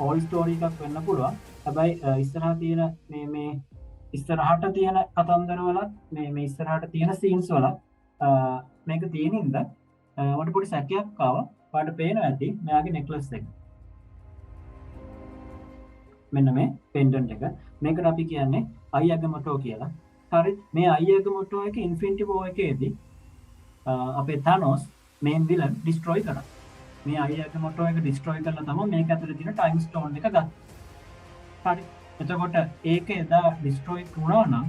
ඕල් ස්ටෝරි එකක් වෙන්න පුළුවන්. හැබැයි ඉස්සරහා තියෙන මේ ඉස්සරහට තියෙන කතන්දර වලත් මේ ඉස්සරහට තියෙන සීන්ස් වලත් මේක තියෙන ඉඳ මට පොඩි සැකයක් ආවා. ඔයාලට පේනවා ඇති මෙයාගේ නෙක්ලස් එක. මෙන්න මේ පෙන්ඩන්ට් එක. මේකට අපි කියන්නේ අයියගමොටෝ කියලා. හරි. මේ අයියගමොටෝ එක ඉන්ෆිනිටි වෝ එකේදී අපේ Thanos මේන් විලන් ඩිස්ට්‍රොයි කරා. මේ අයියගමොටෝ එක ඩිස්ට්‍රොයි කරලා තමයි මේක ඇතුලේ තියෙන ටයිම් ස්ටෝන් එක ගත්තේ. හරි. එතකොට ඒක එදා ඩිස්ට්‍රොයි වුණා නම්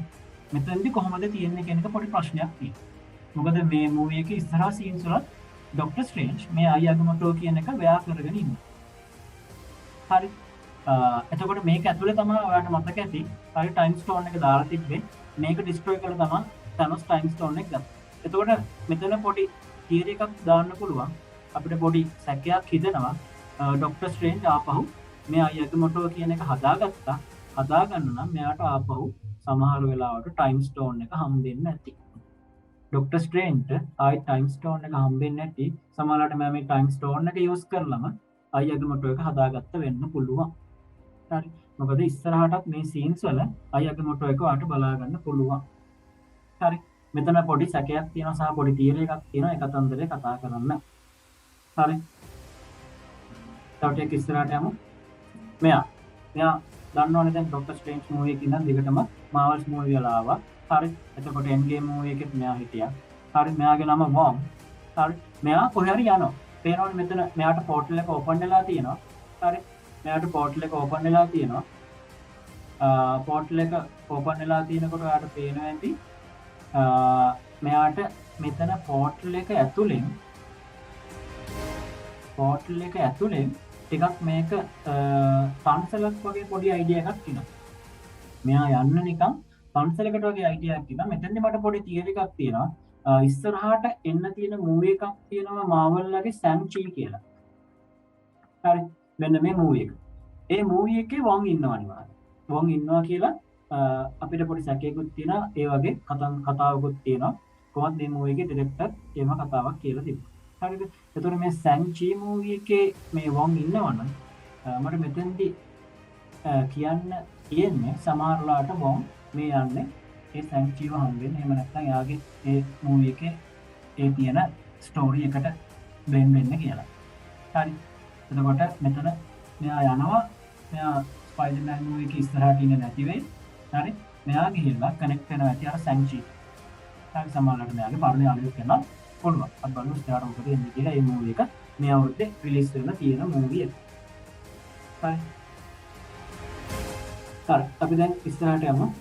මෙතනදී කොහොමද තියෙන්නේ කියන එක පොඩි ප්‍රශ්නයක් තියෙනවා. මොකද මේ මූවී එකේ ඉස්සරහා සීන්ස් වල ඩොක්ටර් ස්ට්‍රේන්ජ් මේ අයියගමොටෝ කියන එක වෙයා කරගෙන ඉන්නවා. හරි. එතකොට මේක ඇතුලේ තමයි ඔයාලට මතක ඇති හරි ටයිම් ස්ටෝන් එක දාලා තිබ්බේ. මේක ඩිස්ට්‍රොයි කරලා තමයි Thanos ටයිම් ස්ටෝන් එක ගත්තේ. එතකොට මෙතන පොඩි තියරි එකක් දාන්න පුළුවන්. අපිට පොඩි සැකයක් හිතෙනවා ඩොක්ටර් ස්ට්‍රේන්ජ් ආපහු මේ අයියගමොටෝ කියන එක හදාගත්තා. හදාගන්න නම් මෙයාට ආපහු සමහර වෙලාවට ටයිම් ස්ටෝන් එක හම්බෙන්නේ නැති. ඩොක්ටර් ස්ට්‍රේන්ජ්ට ආයි ටයිම් ස්ටෝන් එක හම්බෙන්නේ නැති. සමහරවිට මෙයා මේ ටයිම් ස්ටෝන් එක යූස් කරලම අයියගමොටෝ එක හදාගත්ත වෙන්න පුළුවන්. හරි. මොකද ඉස්සරහටත් මේ සීන්ස් වල අයියගමොටෝ එක වාට බලා ගන්න පුළුවන්. හරි. මෙතන පොඩි සැකයක් තියෙනවා සහ පොඩි තියරි එකක් තියෙනවා ඒ කතන්දරේ කතා කරන්න. හරි. තව ටිකක් ඉස්සරහට යමු. මෙයා දන්නවනේ දැන් ඩොක්ටර් ස්ට්‍රේන්ජ් මූවී එකේ ඉඳන් දිගටම මාවල්ස් මූවී වල ආවා. හරි. එතකොට එන්ඩ් ගේම් මූවී එකෙත් මෙයා හිටියා. හරි. මෙයාගේ නම වොන්. හරි. මෙයා කොහේ හරි යනවා. පේනවනේ මෙතන මෙයාට පෝර්ටල් එක ඕපන් වෙලා තියෙනවා. හරි. මෙයාට පෝර්ටල් එක ඕපන් වෙලා තියෙනවා. පෝර්ටල් එක ඕපන් වෙලා තියෙනකොට ඔයාලට පේනවා ඇති මෙයාට මෙතන පෝර්ටල් එක ඇතුලෙන් ටිකක් මේක පන්සලක් වගේ පොඩි අයිඩියා එකක් තියෙනවා. මෙයා යන්න නිකන් පන්සලකට වගේ අයිඩියා එකක් තියෙනවා. මෙතෙන්දි මට පොඩි තියරි එකක් තියෙනවා. ඉස්සරහට එන්න තියෙන මූවී එකක් තියෙනවා මාවල්ලගේ සැන්චි කියලා. හරි. මෙන්න මේ මූවී එක. ඒ මූවී එකේ වොන් ඉන්නවා අනිවාර්යයෙන්. වොන් ඉන්නවා කියලා අපිට පොඩි සැකයකුත් තියෙනවා. ඒ වගේ කතාවකුත් තියෙනවා. කොහොමද මේ මූවී එකේ ඩිරෙක්ටර් එහෙම කතාවක් කියලා තිබ්බා. හරිද? එතකොට මේ සැන්චි මූවී එකේ මේ වොන් ඉන්නවනම් මට මෙතෙන්දි කියන්න තියෙන්නේ සමහරලාට වොන් මේ යන්නේ ඒ සැන්චිව හම්බෙන්නේ. එහෙම නැත්නම් යාගේ ඒ මූවී එකේ ඒ තියෙන ස්ටෝරි එකට බ්ලෙන්ඩ් වෙන්න කියලා. හරි. එතකොට මෙතන මෙයා යනවා. මෙයා ස්පයිඩර්මෑන් මූවී එකේ ඉස්සරහට ඉන්නේ නැති වෙයි. හරි. මෙයා ගිහිල්ලා කනෙක්ට් වෙනවා ඇති අර සැන්චි. හරි. සමහරවිට මෙයාගේ පරණ යාළුවෙක් වෙනවා පුළුවන්. අපි බලමු ස්ටාර්ට් මොකද එන්නේ කියලා. මේ මූවී එක මේ අවුරුද්දේ රිලීස් වෙන්න තියෙන මූවී එක. හරි. හරි. අපි දැන් ඉස්සරහට යමු.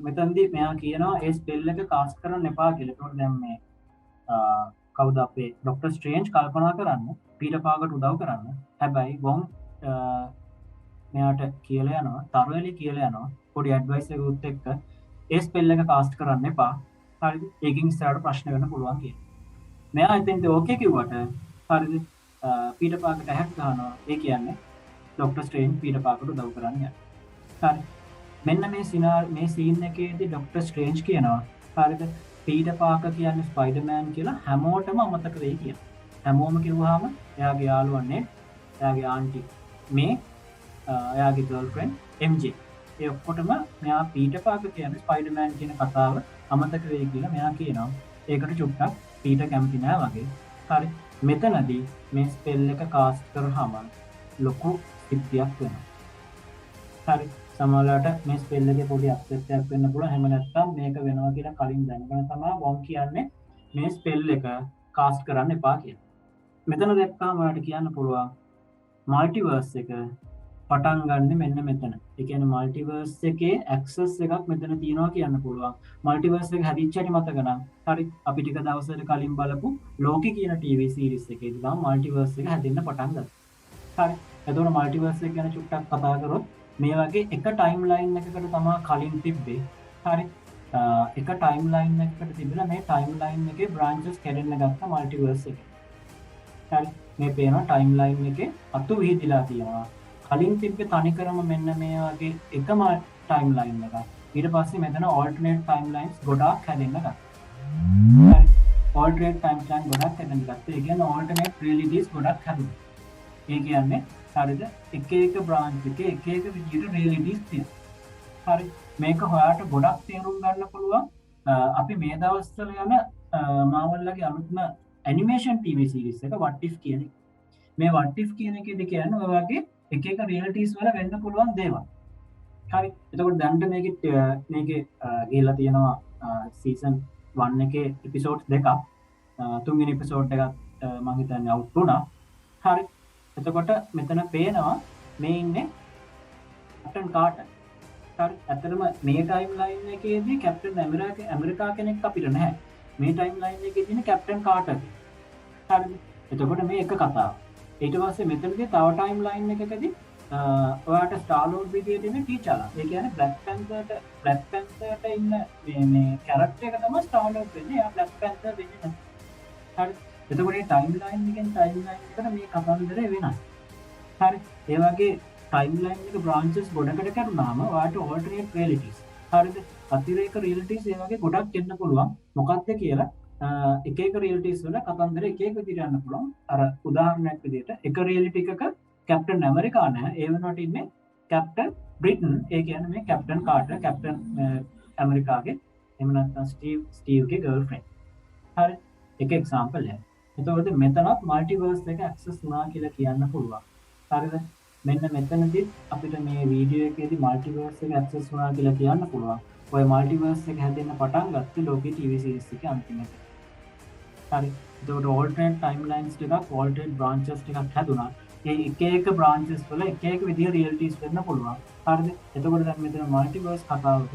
මෙතනදී මෙයා කියනවා ඒ ස්පෙල් එක කාස්ට් කරන්න එපා කියලා. ඒකට දැන් මේ කවුද අපේ ඩොක්ටර් ස්ට්‍රේන්ජ් කල්පනා කරන්න පීටර් පාකර්ට උදව් කරන්න. හැබැයි වොන් මෙයාට කියලා යනවා තරවලි කියලා යනවා පොඩි ඇඩ්වයිස් එකකුත් එක්ක ඒ ස්පෙල් එක කාස්ට් කරන්න එපා. හරිද? ඒකෙන් ඉස්සරහට ප්‍රශ්න වෙන්න පුළුවන් කියලා. මෙයා ඉතින් ඕකේ කිව්වට හරිද? පීටර් පාකර්ට හැක් ගන්නවා. ඒ කියන්නේ ඩොක්ටර් ස්ට්‍රේන්ජ් පීටර් පාකර්ට උදව් කරන්න යනවා. හරි. මෙන්න මේ සීන් එකේදී ඩොක්ටර් ස්ට්‍රේන්ජ් කියනවා හරිද? පීටර් පාකර් කියන්නේ ස්පයිඩර්මෑන් කියලා හැමෝටම අමතක වෙයි කියලා. හැමෝම කිව්වහම එයාගේ යාළුවන්නේ එයාගේ ආන්ටි මේ එයාගේ ගර්ල්ෆ්‍රෙන්ඩ් MJ ඒ ඔක්කොටම මෙයා පීටර් පාකර් කියන්නේ ස්පයිඩර්මෑන් කියන කතාව අමතක වෙයි කියලා මෙයා කියනවා. ඒකට චුට්ටක් පීටර් කැමති නෑ වගේ. හරි. මෙතනදී මේ ස්පෙල් එක කාස්ට් කරාම ලොකු සිද්ධියක් වෙනවා. හරි. සමහරවිට මේ ස්පෙල් එකේ පොඩි අප්සෙට් එකක් වෙන්න පුළුවන්. එහෙම නැත්නම් මේක වෙනවා කියලා කලින් දැනගෙන තමයි වොන් කියන්නේ මේ ස්පෙල් එක කාස්ට් කරන්න එපා කියලා. මෙතන දැක්කාම ඔයාලට කියන්න පුළුවන් මල්ටිවර්ස් එක පටන් ගන්න මෙන්න මෙතන. ඒ කියන්නේ මල්ටිවර්ස් එකේ ඇක්සස් එකක් මෙතන තියෙනවා කියන්න පුළුවන්. මල්ටිවර්ස් එක හැදිච්ච හැටි මතක නම් හරි අපි ටික දවසකට කලින් බලපු ලෝකි කියන ටීවී සීරීස් එකේදී තමයි මල්ටිවර්ස් එක හැදෙන්න පටන් ගත්තේ. හරි. එතකොට මල්ටිවර්ස් එක ගැන චුට්ටක් කතා කරොත් මේ වගේ එක ටයිම් ලයින් එකකට තමයි කලින් තිබ්බේ. හරි. එක ටයිම් ලයින් එකකට තිබිලා මේ ටයිම් ලයින් එකේ බ්‍රාන්චස් කැඩෙන්න ගත්ත මල්ටිවර්ස් එක. හරි. මේ පේනවා ටයිම් ලයින් එකේ අතු විහිදිලා තියෙනවා. කලින් තිබ්බේ තනිකරම මෙන්න මේ වගේ එකම ටයිම් ලයින් එකක්. ඊට පස්සේ මෙතන alternate timelines ගොඩාක් හැදෙන්න ගත්තා. හරි. alternate timeline ගොඩාක් හැදෙන්න ගත්තා. ඒ කියන්නේ alternate realities ගොඩාක් හැදුණා. ඒ කියන්නේ හරිද? එක එක branch එකේ එක එක විදිහට realities තියෙනවා. හරි. මේක හොයාට ගොඩක් තේරුම් ගන්න පුළුවන්. අපි මේ දවස්වල යන මාවල්ලගේ අලුත්ම animation TV series එක what if කියන එක. මේ what if කියන එකේදී කියන්නේ ඔය වගේ එක එක රියලිටිස් වල වෙන්න පුළුවන් දේවල්. හරි. එතකොට දැන්ට මේකේ ගිහිල්ලා තියෙනවා සීසන් 1 එකේ එපිසෝඩ්ස් දෙකක්. තුන්වෙනි එපිසෝඩ් එකත් මම හිතන්නේ අවුට් වුණා. හරි. එතකොට මෙතන පේනවා මේ ඉන්නේ කැප්ටන් කාටර්. හරි. ඇත්තටම මේ ටයිම් ලයින් එකේදී කැප්ටන් ඇමරිකා කෙනෙක් අපිට නැහැ. මේ ටයිම් ලයින් එකේ තියෙන කැප්ටන් කාටර්. හරිද? එතකොට මේ එක කතාව. ඊට පස්සේ මෙතනදී තව ටයිම් ලයින් එකකදී ඔයාට ස්ටාර්ලෝඩ් විදියට ඉන්න ටීචර්ලා. ඒ කියන්නේ බ්ලැක් පැන්තර්ට ඉන්න මේ කැරක්ටර් එක තමයි ස්ටාර්ලෝඩ් වෙන්නේ. එයා බ්ලැක් පැන්තර් වෙන්නේ නැහැ. හරි. එතකොට මේ ටයිම් ලයින් එකෙන් ටයිම් ලයින් එකට මේ කතන්දරේ වෙනස්. හරි. ඒ වගේ ටයිම් ලයින් එක බ්‍රාන්චස් ගොඩකට කැඩුනාම ඔයාට alternate realities. හරිද? අතිරේක realities ඒ වගේ ගොඩක් එන්න පුළුවන්. මොකක්ද කියලා එක එක රියලිටිස් වල කතන්දර එක එක විදිහට යන්න පුළුවන්. අර උදාහරණයක් විදිහට එක රියලිටි එකක කැප්ටන් ඇමරිකා නැහැ. ඒ වෙනුවට ඉන්නේ කැප්ටන් බ්‍රිටන්. ඒ කියන්නේ මේ කැප්ටන් කාටර් කැප්ටන් ඇමරිකාගේ එහෙම නැත්නම් ස්ටීව්ගේ ගර්ල්ෆ්‍රෙන්ඩ්. හරි. එක එක්සැම්පල් එකක්. එතකොට මෙතනත් මල්ටිවර්ස් එක ඇක්සස් වුණා කියලා කියන්න පුළුවන්. හරිද? මෙන්න මෙතනදී අපිට මේ වීඩියෝ එකේදී මල්ටිවර්ස් එක ඇක්සස් වුණා කියලා කියන්න පුළුවන්. ඔය මල්ටිවර්ස් එක හැදෙන්න පටන් ගත්තේ ලෝකේ ටීවී සීරීස් එකේ අන්තිමට. හරි. එතකොට alternate timelines ටිකක් alternate branches ටිකක් හැදුනා. ඒ එක එක branches වල එක එක විදිහේ realities වෙන්න පුළුවන්. හරිද? එතකොට දැන් මෙතන multiverse කතාවක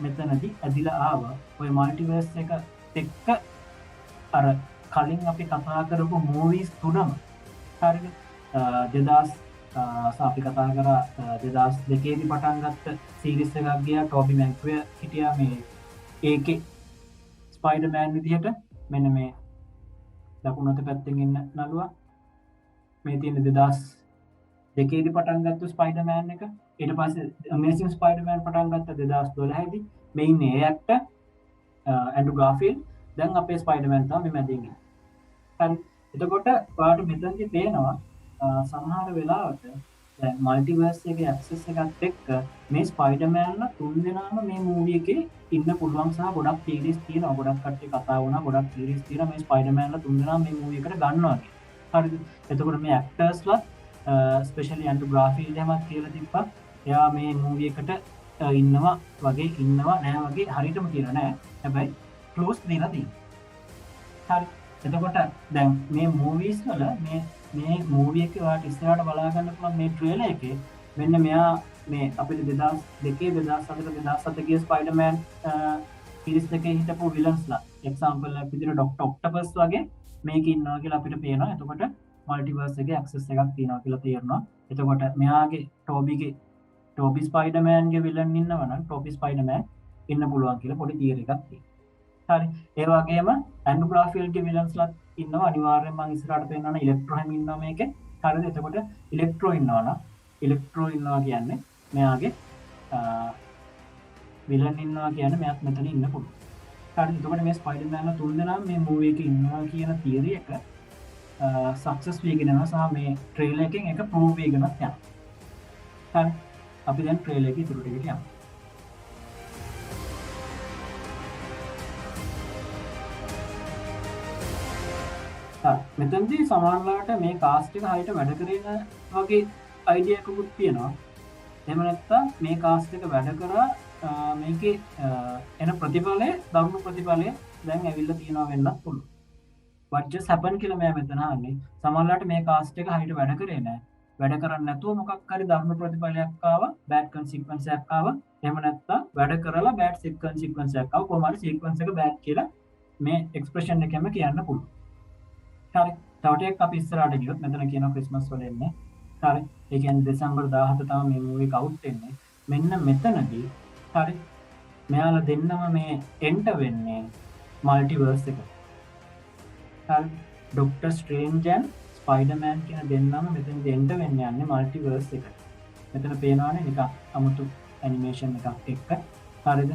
මෙතනදී ඇදිලා ආවා. ඔය multiverse එක එක්ක අර කලින් අපි කතා කරපු movies තුනම හරිද? 2000 අපි කතා කරා 2002 දී පටන් ගත්ත series එකක් ගියා. ටොබි මැග්වයර් හිටියා මේ ඒකේ ස්පයිඩර්මෑන් විදිහට. මෙන්න මේ දකුණත පැත්තෙන් ඉන්න නළුවා මේ තියෙන 2002 දී පටන් ගත්ත ස්පයිඩර්මෑන් එක. ඊට පස්සේ අමේසින් ස්පයිඩර්මෑන් පටන් ගත්ත 2012 දී. මේ ඉන්නේ ඒ ඇක්ටර් ඇන්ඩ්‍රු ගාෆීල්ඩ්. දැන් අපේ ස්පයිඩර්මෑන් තමයි මේ මැදින් ඉන්නේ. හරි. එතකොට ඔයාලට මෙතනදී පේනවා සමහර වෙලාවට දැන් මල්ටිවර්ස් එකේ ඇක්සස් එකත් එක්ක මේ ස්පයිඩර්මෑන්ලා තුන් දෙනාම මේ මූවි එකේ ඉන්න පුළුවන් සහ ගොඩක් සීරීස් තියෙනවා. ගොඩක් කට්ටිය කතා වුණා. ගොඩක් සීරීස් තියෙනවා මේ ස්පයිඩර්මෑන්ලා තුන් දෙනා මේ මූවි එකට ගන්නවා කියලා. හරිද? එතකොට මේ ඇක්ටර්ස්ලා ස්පෙෂලි ඇන්ඩ්‍රු ගාෆීල්ඩ් එහෙමත් කියලා තිබ්බා. එයා මේ මූවි එකට ඉන්නවා වගේ ඉන්නවා නෑ වගේ හරියටම කියලා නෑ. හැබැයි ක්ලෝස් දීලා තියෙනවා. හරි. එතකොට දැන් මේ මූවීස් වල මේ මූවි එක ඔයාලට ඉස්සරහට බලා ගන්න පුළුවන් මේ ට්‍රේලර් එකේ මෙන්න මෙයා මේ අපිට 2002 2007 2007 ගිය ස්පයිඩර්මෑන් සීරීස් එකේ හිටපු විලන්ස්ලා එක්සැම්පල් එකක් විදිහට ඩොක්ටර් ඔක්ටොපස් වගේ මේක ඉන්නවා කියලා අපිට පේනවා. එතකොට මල්ටිවර්ස් එකේ ඇක්සස් එකක් තියෙනවා කියලා තේරෙනවා. එතකොට මෙයාගේ ටෝබි ස්පයිඩර්මෑන්ගේ විලන් ඉන්නවා නම් ටෝබි ස්පයිඩර්මෑන් ඉන්න පුළුවන් කියලා පොඩි තියරි එකක් තියෙනවා. හරි. ඒ වගේම ඇන්ඩ්‍රු ගාෆීල්ඩ්ගේ විලන්ස්ලා ඉන්නවා. අනිවාර්යෙන්ම මම ඉස්සරහට පෙන්නනවා ඉලෙක්ට්‍රෝ හැම ඉන්නවා මේකේ. හරිද? එතකොට ඉලෙක්ට්‍රෝ ඉන්නවා නම් ඉලෙක්ට්‍රෝ ඉන්නවා කියන්නේ මෙයාගේ විලන් ඉන්නවා කියන්නේ මෙයාත් මෙතන ඉන්න පුළුවන්. හරි. එතකොට මේ ස්පයිඩර්මෑන්ලා තුන් දෙනා මේ මූවි එකේ ඉන්නවා කියන තියරි එක සක්සස් වීගෙනව සහ මේ ට්‍රේල එකෙන් එක ප්‍රූව් වීගෙනත් යන. හරි අපි දැන් ට්‍රේල එක ඉතුරු ටිකට යමු. මෙතනදී සමහරලාට මේ කාස්ට් එක හරියට වැඩ කරන වගේ අයිඩියා එකකුත් තියෙනවා. එහෙම නැත්නම් මේ කාස්ට් එක වැඩ කරා මේකේ එන ප්‍රතිඵලය ධර්ම ප්‍රතිඵලය දැන් ඇවිල්ලා තියෙනවා වෙන්නත් පුළුවන්. what just happened කියලා මම මෙතන අහන්නේ. සමහරලාට මේ කාස්ට් එක හරියට වැඩ කරේ නැහැ. වැඩ කරන්නේ නැතුව මොකක් හරි ධර්ම ප්‍රතිඵලයක් ආවා, bad consequence එකක් ආවා. එහෙම නැත්නම් වැඩ කරලා bad consequence එකක් ආවා. කොහොම හරි sequence එක bad කියලා මේ එක්ස්ප්‍රෙෂන් එකෙන්ම කියන්න පුළුවන්. හරි. තව ටිකක් අපි ඉස්සරහට ගියොත් මෙතන කියනවා ක්‍රිස්මස් වල එන්නේ. හරි. ඒ කියන්නේ දෙසැම්බර් 17 තමයි මේ මූවි එක අවුට් වෙන්නේ. මෙන්න මෙතනදී හරි. මෙයාලා දෙන්නම මේ එන්ටර් වෙන්නේ මල්ටිවර්ස් එකට. හරි. ඩොක්ටර් ස්ට්‍රේන්ජ් and ස්පයිඩර්මෑන් කියන දෙන්නම මෙතනදී එන්ටර් වෙන්න යන්නේ මල්ටිවර්ස් එකට. මෙතන පේනවනේ නිකන් අමුතු ඇනිමේෂන් එකක් එක්ක. හරිද?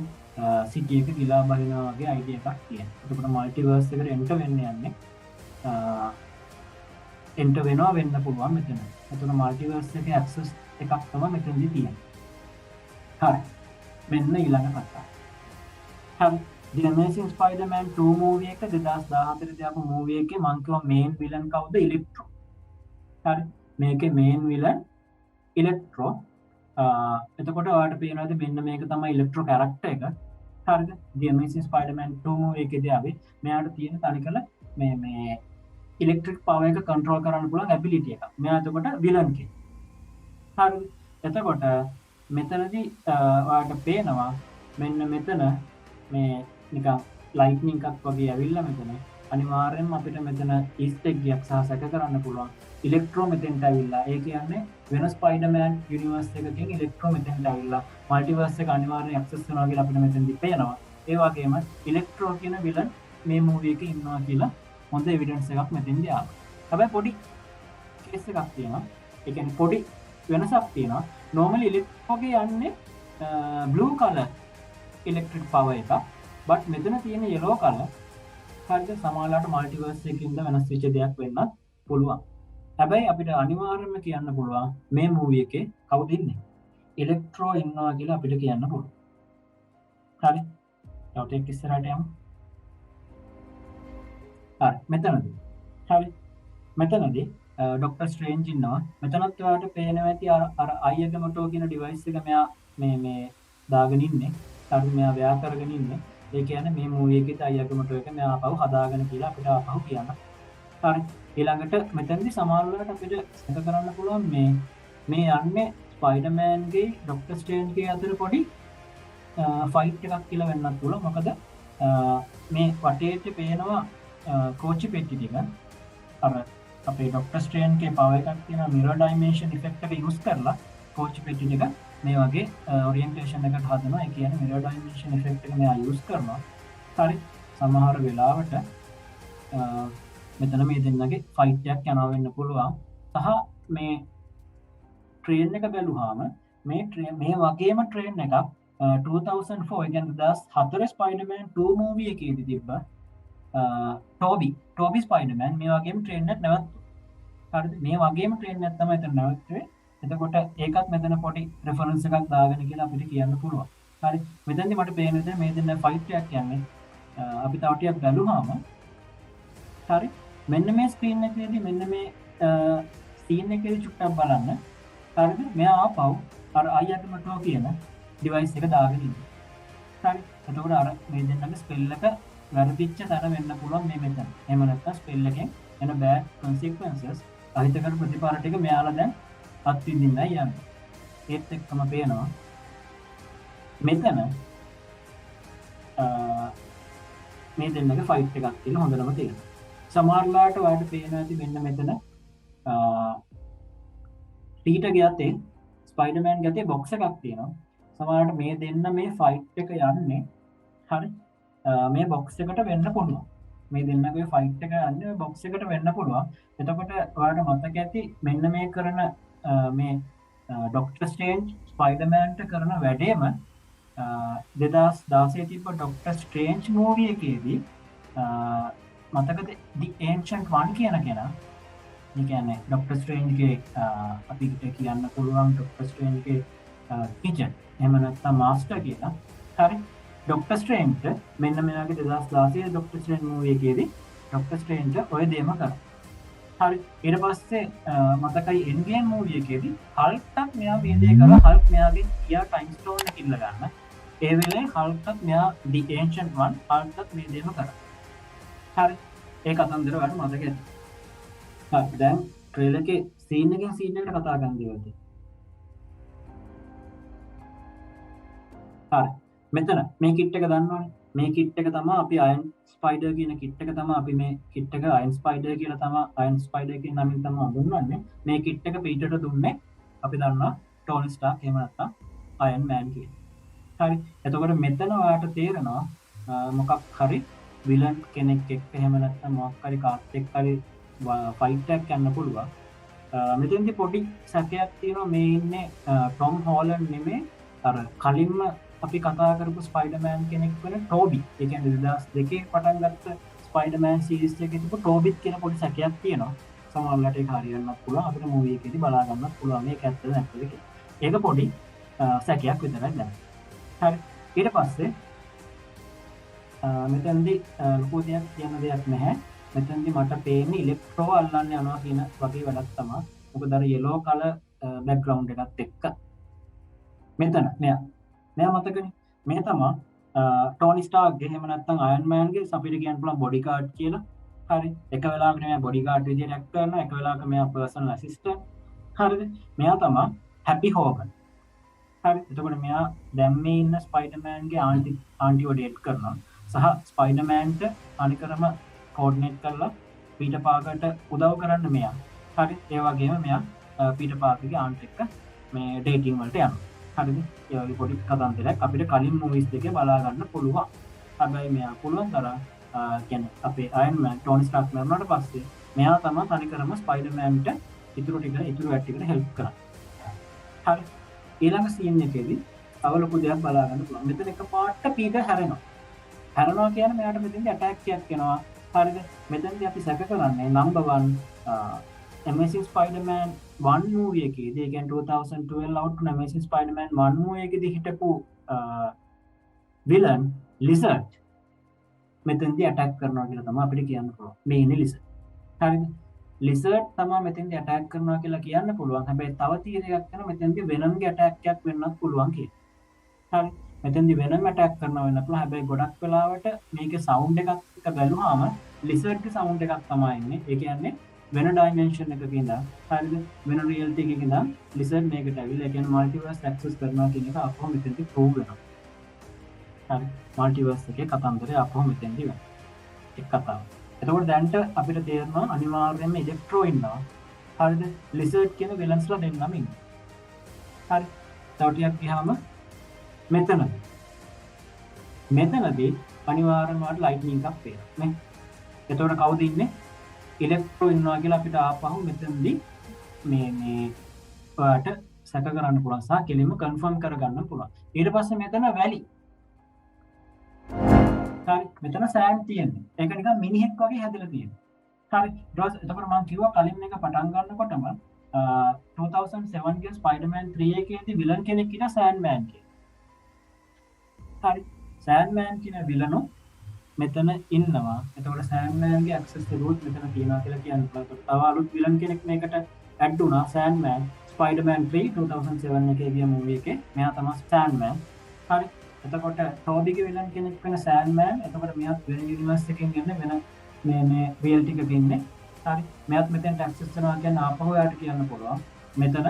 සිටි එක ගිලා බහිනවා වගේ අයිඩියා එකක් තියෙනවා. එතකොට මල්ටිවර්ස් එකට එන්ටර් වෙන්න යන්නේ එන්ටර් වෙනවා වෙන්න පුළුවන් මෙතන. එතකොට මල්ටිවර්ස් එකේ ඇක්සස් එකක් තමයි මෙතනදී තියෙන්නේ. හරි. මෙන්න ඊළඟ කතාව. හරි. The Amazing Spider-Man 2 movie එක 2014 දී ආපු movie එකේ මං කිව්වා main villain කවුද? ඉලෙක්ට්‍රෝ. හරි. මේකේ main villain ඉලෙක්ට්‍රෝ. එතකොට ඔයාලට පේනවාද මෙන්න මේක තමයි ඉලෙක්ට්‍රෝ character එක. හරිද? The Amazing Spider-Man 2 movie එකේදී ආවේ මෙයාට තියෙන තනිකල මේ ඉලෙක්ට්‍රික් පවර් එක කන්ට්‍රෝල් කරන්න පුළුවන් ඇබිලිටි එකක්. මෙයා එතකොට විලන් කෙනෙක්. හරිද? එතකොට මෙතනදී ඔයාලට පේනවා මෙන්න මෙතන මේ නිකන් ලයිට්නින්ග් එකක් වගේ ඇවිල්ලා මෙතන අනිවාර්යෙන්ම අපිට මෙතන ඊස්ට් එග් එකක් සහ සැක කරන්න පුළුවන්. ඉලෙක්ට්‍රෝ මෙතෙන්ට ඇවිල්ලා. ඒ කියන්නේ වෙන ස්පයිඩර්මෑන් යුනිවර්ස් එකකින් ඉලෙක්ට්‍රෝ මෙතෙන්ට ඇවිල්ලා මල්ටිවර්ස් එක අනිවාර්යෙන් ඇක්සස් වෙනවා කියලා අපිට මෙතනදී පේනවා. ඒ වගේම ඉලෙක්ට්‍රෝ කියන විලන් මේ මූවි එකේ ඉන්නවා කියලා හොඳ එවිඩන්ස් එකක් මෙතෙන්දී ආවා. හැබැයි පොඩි කේස් එකක් තියෙනවා. ඒ කියන්නේ පොඩි වෙනසක් තියෙනවා. normally ඉලෙක්ට්‍රෝගේ යන්නේ blue color electric power එක. but මෙතන තියෙන yellow color හරිද සමහරවිට මල්ටිවර්ස් එකකින්ද වෙනස් වෙච්ච දෙයක් වෙන්නත් පුළුවන්. හැබැයි අපිට අනිවාර්යයෙන්ම කියන්න පුළුවන් මේ මූවි එකේ කවුද ඉන්නේ? ඉලෙක්ට්‍රෝ ඉන්නවා කියලා අපිට කියන්න පුළුවන්. හරි. තව ටිකක් ඉස්සරහට යමු. හරි මෙතනදී. හරි. මෙතනදී ඩොක්ටර් ස්ට්‍රේන්ජ් ඉන්නවා. මෙතනත් ඔයාලට පේනවා ඇති අර අයියගමටෝ කියන ඩිවයිස් එක මෙයා මේ දාගෙන ඉන්නේ. හරි මෙයා ව්‍යා කරගෙන ඉන්නේ. ඒ කියන්නේ මේ මූවි එකේ අයියගමටෝ එක මෙයා ආපහු හදාගෙන කියලා අපිට ආපහු කියන්න. හරි. ඊළඟට මෙතනදී සමහරවිට අපිට සැක කරන්න පුළුවන් මේ යන්නේ ස්පයිඩර්මෑන්ගේ ඩොක්ටර් ස්ට්‍රේන්ජ්ගේ අතර පොඩි ෆයිට් එකක් කියලා වෙන්නත් පුළුවන්. මොකද මේ වටේට පේනවා කෝච්චි පෙට්ටි ටික අර අපේ ඩොක්ටර් ස්ට්‍රේන්ජ්ගේ පවර් එකක් තියෙන මිරර් ඩයිමෙන්ෂන් ඉෆෙක්ට් එක යූස් කරලා කෝච්චි පෙට්ටි ටික මේ වගේ ඔරියන්ටේෂන් එකකට හදනවා. ඒ කියන්නේ මිරර් ඩයිමෙන්ෂන් ඉෆෙක්ට් එක මෙයා යූස් කරනවා. හරි. සමහර වෙලාවට මෙතන මේ දෙන්නගේ ෆයිට් එකක් යනවා වෙන්න පුළුවන්. සහ මේ ට්‍රේන් එක බැලුවාම මේ වගේම ට්‍රේන් එකක් 2004 ඒ කියන්නේ 2004 ස්පයිඩර්මෑන් 2 මූවි එකේදී තිබ්බ ටෝබි ස්පයිඩර්මෑන් මේ වගේම ට්‍රේන් එකක් නැවතුවා. හරිද? මේ වගේම ට්‍රේන් එකක් තමයි එතන නැවතුනේ. එතකොට ඒකත් මෙතන පොඩි රෙෆරන්ස් එකක් දාගෙන කියලා අපිට කියන්න පුළුවන්. හරි. මෙතනදී මට පේන විදිහට මේ දෙන්න ෆයිට් එකක් යන්නේ. අපි තව ටිකක් බැලුවාම හරි. මෙන්න මේ ස්ක්‍රීන් එකේදී මෙන්න මේ සීන් එකේදී චුට්ටක් බලන්න. හරිද? මෙයා ආපහු අර අයියටමටෝ කියන ඩිවයිස් එක දාගෙන ඉන්නේ. හරි. එතකොට අර මේ දෙන්නගේ ස්පෙල් එක වැරදිච්ච තැන වෙන්න පුළුවන් මේ මෙතන. එහෙම නැත්නම් ස්පෙල් එකෙන් එන බෑඩ් consequences අහිතකර ප්‍රතිඵල ටික මෙයාලා දැන් අත්විඳින්නයි යන්නේ. ඒත් එක්කම පේනවා මෙතන මේ දෙන්නගේ ෆයිට් එකක් තියෙන හොඳනම තියෙනවා. සමහරලාට ඔයාලට පේනවා ඇති මෙන්න මෙතන පීටර්ගේ අතේ ස්පයිඩර්මෑන් ගේ අතේ බොක්ස් එකක් තියෙනවා. සමහරවිට මේ දෙන්න මේ ෆයිට් එක යන්නේ හරි මේ බොක්ස් එකට වෙන්න පුළුවන්. මේ දෙන්නගේ ෆයිට් එක යන්නේ බොක්ස් එකට වෙන්න පුළුවන්. එතකොට ඔයාලට මතක ඇති මෙන්න මේ කරන මේ ඩොක්ටර් ස්ට්‍රේන්ජ් ස්පයිඩර්මෑන්ට කරන වැඩේම 2016 තිබ්බ ඩොක්ටර් ස්ට්‍රේන්ජ් මූවි එකේදී මතකද The Ancient One කියන කෙනා ඒ කියන්නේ ඩොක්ටර් ස්ට්‍රේන්ජ්ගේ අපිට කියන්න පුළුවන් ඩොක්ටර් ස්ට්‍රේන්ජ්ගේ ටීචර් එහෙම නැත්නම් මාස්ටර් කියලා. හරි. ඩොක්ටර් ස්ට්‍රේන්ජ්ට මෙන්න මේ වගේ 2016 ඩොක්ටර් ස්ට්‍රේන්ජ් මූවි එකේදී ඩොක්ටර් ස්ට්‍රේන්ජ්ට ඔය දේම කරා. හරි. ඊට පස්සේ මතකයි එන්ඩ්ගේම් මූවි එකේදී හල්ක්ටත් මෙයා වේදේ කරලා හල්ක් මෙයාගේ ගියා ටයිම් ස්ටෝන් එක ඉල්ල ගන්න. ඒ වෙලේ හල්ක්ටත් මෙයා ඩි ඒන්ෂන්ට් වන් හල්ක්ටත් මේ දේම කරා. හරි. ඒ කතන්දර වලට මතක ඇති. හරි. දැන් ට්‍රේලර් එකේ සීන් එකෙන් සීන් එකට කතා කරන්න දේවල්ද? හරි. මෙතන මේ කිට් එක දන්නවනේ. මේ කිට් එක තමයි අපි අයන් ස්පයිඩර් කියන කිට් එක තමයි අපි මේ කිට් එක අයන් ස්පයිඩර් කියලා තමයි අයන් ස්පයිඩර් කියන නමින් තමයි හඳුන්වන්නේ. මේ කිට් එක පීටර්ට දුන්නේ අපි දන්නවා ටෝනි ස්ටාර්ක් එහෙම නැත්නම් අයන් මෑන් කියලා. හරි. එතකොට මෙතන ඔයාලට තේරෙනවා මොකක් හරි විලන් කෙනෙක් එක්ක එහෙම නැත්නම් මොකක් හරි කාත් එක්ක හරි ෆයිට් එකක් යන්න පුළුවන්. මෙතෙන්දී පොඩි සැකයක් තියෙනවා මේ ඉන්නේ ටොම් හෝලන්ඩ් නෙමෙයි අර කලින්ම අපි කතා කරපු ස්පයිඩර්මෑන් කෙනෙක් වෙන ටෝබි. ඒ කියන්නේ 2002 පටන් ගත්ත ස්පයිඩර්මෑන් සීරීස් එකේ තිබු ටෝබිත් කියන පොඩි සැකයක් තියෙනවා. සමහරවිට ඒක හරියන්නත් පුළුවන්. අපිට මූවි එකේදී බලා ගන්නත් පුළුවන් මේක ඇත්තද නැත්තද කියලා. ඒක පොඩි සැකයක් විතරයි දැන්. හරි. ඊට පස්සේ මෙතනදී ලොකු දෙයක් කියන්න දෙයක් නැහැ. මෙතනදී මට පේන්නේ ඉලෙක්ට්‍රෝ අල්ලන්න යනවා කියන වගේ වැඩක් තමයි. මොකද අර yellow color background එකත් එක්ක මෙතන මෙයා මතකනේ මේ තමයි ටෝනි ස්ටාර්ක් එහෙම නැත්නම් අයන් මෑන් ගේ අපිට කියන්න පුළුවන් බොඩි ගාඩ් කියලා. හරි. එක වෙලාවකට මෙයා බොඩි ගාඩ් විදියට ඇක්ට් කරනවා. එක වෙලාවක මෙයා පර්සනල් ඇසිස්ටන්ට්. හරිද? මෙයා තමයි හැපි හෝගන්. හරි. එතකොට මෙයා දැන් මේ ඉන්න ස්පයිඩර්මෑන්ගේ ආන්ටිව ඩේට් කරනවා. සහ ස්පයිඩර්මෑන්ට අනිකරම කෝඩිනේට් කරලා පීටර් පාකර්ට උදව් කරන්න මෙයා. හරි. ඒ වගේම මෙයා පීටර් පාකර්ගේ ආන්ට් එක්ක මේ ඩේටින් වලට යනවා. හරිද? ඒ වගේ පොඩි කතන්දරයක් අපිට කලින් මූවිස් දෙකේ බලා ගන්න පුළුවන්. හැබැයි මෙයා පුළුවන් තරම් කියන්නේ අපේ අයන් මෑන් ටෝනි ස්ටාර්ක් මරණයට පස්සේ මෙයා තමයි තනිකරම ස්පයිඩර්මෑන්ට ඉතුරු වැඩ ටිකට හෙල්ප් කරන්නේ. හරි. ඊළඟ සීන් එකේදී තව ලොකු දෙයක් බලා ගන්න පුළුවන්. මෙතන එකපාරට පීටර් හැරෙනවා. හැරෙනවා කියන්නේ මෙයාට මෙතෙන්දී ඇටැක් එකක් එනවා. හරිද? මෙතෙන්දී අපි සැක කරන්නේ නම්බර් 1 Amazing Spider-Man 1 movie එකේදී ඒ කියන්නේ 2012 out වුණ Amazing Spider-Man 1 movie එකේදී හිටපු villain Lizard මෙතෙන්දී ඇටැක් කරනවා කියලා තමයි අපිට කියන්න පුළුවන්. මේ ඉන්නේ Lizard. හරිද? Lizard තමයි මෙතෙන්දී ඇටැක් කරනවා කියලා කියන්න පුළුවන්. හැබැයි තව තීරයක් කරන මෙතෙන්දී Venom ගේ ඇටැක් එකක් වෙන්නත් පුළුවන් කියලා. හරි. මෙතෙන්දී Venom ඇටැක් කරනවා වෙන්න පුළුවන්. හැබැයි ගොඩක් වෙලාවට මේකේ සවුන්ඩ් එකක් බැලුවාම Lizard ගේ සවුන්ඩ් එකක් තමයි ඉන්නේ. ඒ කියන්නේ වෙන ඩයිමෙන්ෂන් එකක ඉඳන් හරිද? වෙන රියැලිටි එකක ඉඳන් Lizard මේකට ඇවිල්ලා ඒ කියන්නේ මල්ටිවර්ස් ඇක්සස් කරනවා කියන එක අපෝ මෙතෙන්දී ප්‍රූව් වෙනවා. හරි. මල්ටිවර්ස් එකේ කතන්දරය අපෝ මෙතෙන්දී වෙනවා. එක් කතාවක්. එතකොට දැන්ට අපිට තේරෙනවා අනිවාර්යයෙන්ම ඉලෙක්ට්‍රෝ ඉන්නවා. හරිද? Lizard කියන විලන්ස්ලා දෙන්නම ඉන්නවා. හරි. තව ටිකක් ගියාම මෙතනදී අනිවාර්යයෙන්ම වාට ලයිට්නින් එකක් පේනවා නේ. එතකොට කවුද ඉන්නේ? ඉලෙක්ට්‍රෝ ඉන්නවා කියලා අපිට ආපහු මෙතනදී මේ ඔයාට සැක කරන්න පුළුවන් සහ කෙලින්ම කන්ෆර්ම් කරගන්න පුළුවන්. ඊට පස්සේ මෙතන වැලි. හරි. මෙතන සෑන්ඩ් තියෙන්නේ. ඒක නිකන් මිනිහෙක් වගේ හැදලා තියෙනවා. හරි. එතකොට මම කිව්වා කලින් එක පටන් ගන්නකොටම 2007 ගේ ස්පයිඩර්මෑන් 3 එකේදී විලන් කෙනෙක් ඉන්න සෑන්ඩ්මෑන් කියලා. හරි. සෑන්ඩ්මෑන් කියන විලනෝ මෙතන ඉන්නවා. එතකොට සෑන්ඩ්මෑන්ගේ ඇක්සස් රුට් මෙතන තියෙනවා කියලා කියන්න පුළුවන්. තව අලුත් විලන් කෙනෙක් මේකට ඇඩ් වුණා. සෑන්ඩ්මෑන් ස්පයිඩර්මෑන් 3 2007 එකේ ගිය මූවි එකේ මෙයා තමයි සෑන්ඩ්මෑන්. හරි. එතකොට ටෝබිගේ විලන් කෙනෙක් වෙන සෑන්ඩ්මෑන්. එතකොට මෙයාත් වෙන යුනිවර්ස් එකකින් යන්නේ වෙන මේ රියැලිටි එකක ඉන්නේ. හරි. මෙයාත් මෙතෙන්ට ඇක්සස් කරනවා කියන්නේ ආපහු යාට කියන්න පුළුවන්. මෙතන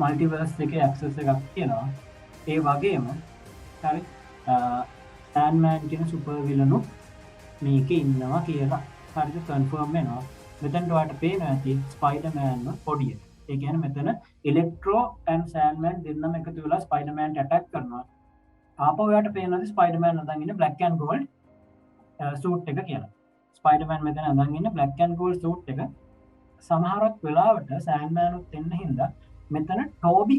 මල්ටිවර්ස් එකේ ඇක්සස් එකක් තියෙනවා. ඒ වගේම හරි සෑන්ඩ්මෑන් කියන සුපර් විලනු මේකේ ඉන්නවා කියලා හරිද කන්ෆර්ම් වෙනවා. මෙතනට ඔයාලට පේනවා ඇති ස්පයිඩර්මෑන්ව පොඩියට. ඒ කියන්නේ මෙතන ඉලෙක්ට්‍රෝ ඇන්ඩ් සෑන්ඩ්මෑන් දෙන්නම එකතු වෙලා ස්පයිඩර්මෑන්ට ඇටැක් කරනවා. ආපහු ඔයාලට පේනවාද ස්පයිඩර්මෑන් අඳන් ඉන්න බ්ලැක් ඇන්ඩ් ගෝල්ඩ් සූට් එක කියලා. ස්පයිඩර්මෑන් මෙතන අඳන් ඉන්න බ්ලැක් ඇන්ඩ් ගෝල්ඩ් සූට් එක. සමහරක් වෙලාවට සෑන්ඩ්මෑනුත් එන්න හින්දා මෙතන ටෝබි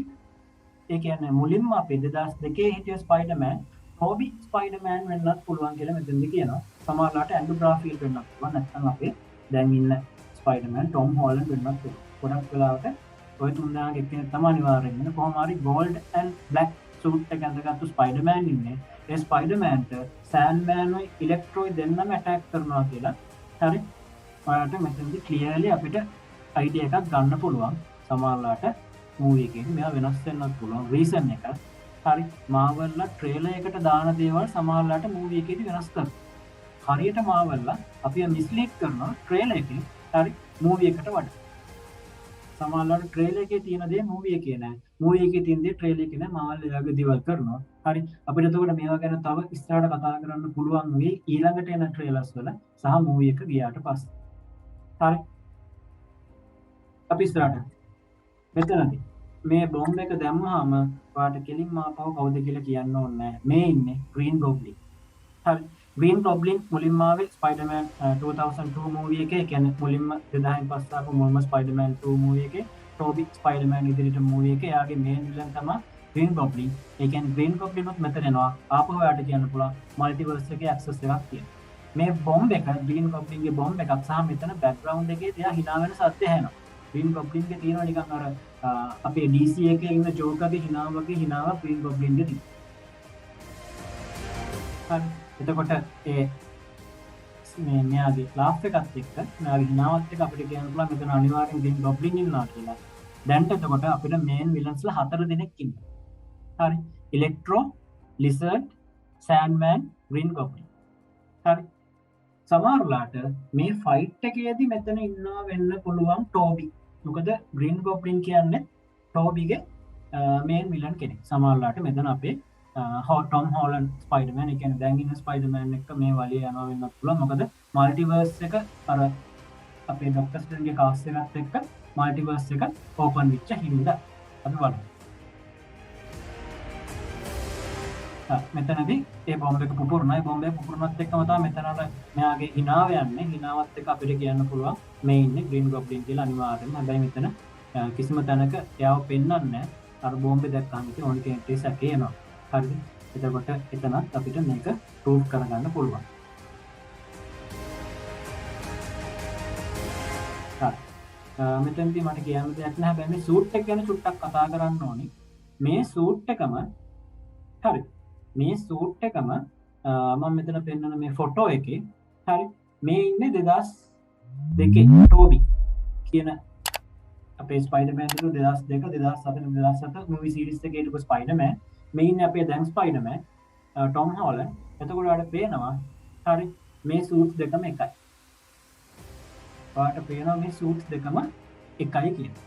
ඒ කියන්නේ මුලින්ම අපේ 2002 හිටිය ස්පයිඩර්මෑන් ටෝබි ස්පයිඩර්මෑන් වෙන්නත් පුළුවන් කියලා මෙතනදී කියනවා. සමහරලාට ඇන්ඩ්‍රු ගාෆීල්ඩ් වෙන්නත් පුළුවන්. නැත්නම් අපේ දැන් ඉන්න ස්පයිඩර්මෑන් ටොම් හොලන්ඩ් වෙන්නත් පුළුවන්. ගොඩක් වෙලාවට ඔය තුන්දෙනාගේ එක්කෙනෙක් තමයි අනිවාර්යෙන් ඉන්නේ. කොහොම හරි ගෝල්ඩ් ඇන්ඩ් බ්ලැක් සූට් එක ඇඳගත්තු ස්පයිඩර්මෑන් ඉන්නේ. ඒ ස්පයිඩර්මෑන්ට සෑන්ඩ්මෑන්වයි ඉලෙක්ට්‍රෝයි දෙන්නම ඇටැක් කරනවා කියලා. හරි. ඔයාලට මෙතනදී ක්ලියර්ලි අපිට අයිඩියා එකක් ගන්න පුළුවන්. සමහරලාට මූවි එකකින් මෙයා වෙනස් වෙන්නත් පුළුවන්. රීසන් එක. හරි. මාවල්ලා ට්‍රේලර් එකට දාන දේවල් සමහරලාට මූවි එකේදී වෙනස් කරනවා. හරියට මාවල්ලා අපිව මිස්ලීඩ් කරනවා ට්‍රේලර් එකේ. හරි. මූවි එකට වඩා. සමහරවිට ට්‍රේලර් එකේ තියෙන දේ මූවි එකේ නෑ. මූවි එකේ තියෙන දේ ට්‍රේලර් එකේ නෑ. මාවල් එයාගේ දේවල් කරනවා. හරි. අපිට එතකොට මේවා ගැන තව ඉස්සරහට කතා කරන්න පුළුවන් වෙයි ඊළඟට එන ට්‍රේලර්ස් වල සහ මූවි එක ගියාට පස්සේ. හරි. අපි ඉස්සරහට මෙතනදී මේ බෝම්බ එක දැම්මහම ඔයාලට කෙලින්ම ආපහු කවුද කියලා කියන්න ඕනේ නෑ. මේ ඉන්නේ ග්‍රීන් ගොබ්ලින්. හරි. ග්‍රීන් ගොබ්ලින් මුලින්ම ආවේ ස්පයිඩර්මෑන් 2002 මූවි එකේ. කියන්නේ මුලින්ම 2000න් පස්සේ ආපු මුල්ම ස්පයිඩර්මෑන් 2 මූවි එකේ ටෝබි ස්පයිඩර්මෑන් ඉදිරියට මූවි එකේ එයාගේ මේන් විලන් තමයි ග්‍රීන් ගොබ්ලින්. ඒ කියන්නේ ග්‍රීන් ගොබ්ලින් උත් මෙතන එනවා. ආපහු ඔයාලට කියන්න පුළුවන් මල්ටිවර්ස් එකේ ඇක්සස් එකක් තියෙනවා. මේ බොම්බ එක ග්‍රීන් ගොබ්ලින්ගේ බොම්බ එකක් සහ මෙතන බෑග්ග්‍රවුන්ඩ් එකේ තියා hina වෙන සද්ද ඇහෙනවා. ග්‍රීන් ගොබ්ලින්ගේ තියෙනවා නිකන් අර අපේ DC එකේ ඉන්න ජෝකර්ගේ hina වගේ hinaවක් ග්‍රීන් ගොබ්ලින්ගේ තියෙනවා. හරි. එතකොට ඒ මෙයාගේ ලාෆ් එකත් එක්ක මෙයාගේ හිනාවත් එක්ක අපිට කියන්න පුළුවන් මෙතන අනිවාර්යෙන් ග්‍රීන් ගොබ්ලින් ඉන්නවා කියලා. දැන් එතකොට අපිට මේන් විලන්ස්ලා 4 දෙනෙක් ඉන්නවා. හරි. Electro, Lizard, Sandman, Green Goblin. හරි. සමහරලාට මේ ෆයිට් එකේදී මෙතන ඉන්නවා වෙන්න පුළුවන් ටෝබි. මොකද ග්‍රීන් ගොබ්ලින් කියන්නේ ටෝබිගේ මේන් විලන් කෙනෙක්. සමහරලාට මෙතන අපේ ටොම් හොලන්ඩ් ස්පයිඩර්මෑන් එක කියන්නේ දැන් ඉන්න ස්පයිඩර්මෑන් එක මේ වලිය යනවා වෙන්නත් පුළුවන්. මොකද මල්ටිවර්ස් එක අර අපේ ඩොක්ටර් ස්ට්‍රේන්ජ්ගේ කාස්ට් එකත් එක්ක මල්ටිවර්ස් එක ඕපන් වෙච්ච හින්දා අපි බලමු. මෙතනදී ඒ බොම්බ එක පුපුරනවා. ඒ බොම්බ එක පුපුරනත් එක්කම තමයි මෙතන අර මෙයාගේ හිනාව යන්නේ. හිනාවත් එක්ක අපිට කියන්න පුළුවන් මේ ඉන්නේ ග්‍රීන් ගොබ්ලින් කියලා අනිවාර්යෙන්ම. හැබැයි මෙතන කිසිම තැනක එයාව පෙන්වන්නේ නැහැ. අර බොම්බේ දැක්කම ඉතින් ඕනි කෙනෙක්ට සැකේ එනවා. හරිද? එතකොට එතනත් අපිට මේක ප්‍රූව් කරගන්න පුළුවන්. හරි. මෙතනදී මට කියන්න දෙයක් නැහැ. හැබැයි මේ සූට් එක ගැන චුට්ටක් කතා කරන්න ඕනි. මේ සූට් එකම හරි. මේ සූට් එකම මම මෙතන පෙන්නන මේ ෆොටෝ එකේ හරි. මේ ඉන්නේ 2002 ටෝබි කියන අපේ ස්පයිඩර්මෑන් එක 2002 2007 2007 මූවි සීරීස් එකේ හිටපු ස්පයිඩර්මෑන්. මේ ඉන්නේ අපේ දැන් ස්පයිඩර්මෑන් ටොම් හොලන්ඩ්. එතකොට ඔයාලට පේනවා හරි මේ සූට්ස් දෙකම එකයි. ඔයාලට පේනවා මේ සූට්ස් දෙකම එකයි කියලා.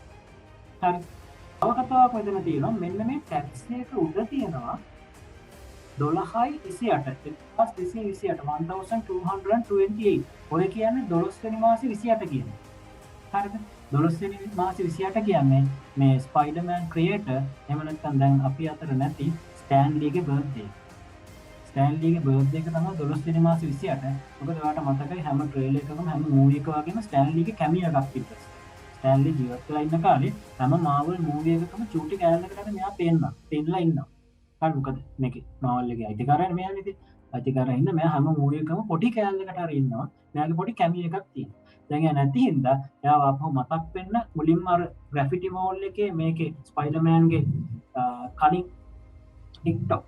හරි. තව කතාවක් මෙතන තියෙනවා. මෙන්න මේ ටැක්සි එක උඩ තියෙනවා 12/28 1228 ඔය කියන්නේ 12 වෙනි මාසේ 28 කියන්නේ. හරිද? 12 වෙනි මාසේ 28 කියන්නේ මේ ස්පයිඩර්මෑන් ක්‍රියේටර් එහෙම නැත්නම් දැන් අපි අතර නැති ස්ටෑන් ලීගේ බර්ත්ඩේ. ස්ටෑන් ලීගේ බර්ත්ඩේ එක තමයි 12 වෙනි මාසේ 28. මොකද ඔයාලට මතකයි හැම ට්‍රේලර් එකකම හැම මූවි එකක වගේම ස්ටෑන් ලීගේ කැමියෝ එකක් තිබ්බා. ස්ටෑන් ලී ජීවත් වෙලා ඉන්න කාලේ හැම මාවල් මූවි එකකම චූටි කැරක්ටර් එකකට මෙයා පෙන්නලා ඉන්නවා. හරි මොකද මේකේ මාවල් එකේ අයිතිකාරයන් මෙයානේ ඉතින්. අයිතිකාරයා ඉන්න මෙයා හැම මූවි එකකම පොඩි කැරක්ටර් එකකට හරි ඉන්නවා. මෙයාගේ පොඩි කැමියෝ එකක් තියෙනවා. දැන් එයා නැති හින්දා එයා ආපහු මතක් වෙන්න මුලින්ම අර ග්‍රැෆිටි වෝල් එකේ මේකේ ස්පයිඩර්මෑන්ගේ කණින් ඩික්ටෝ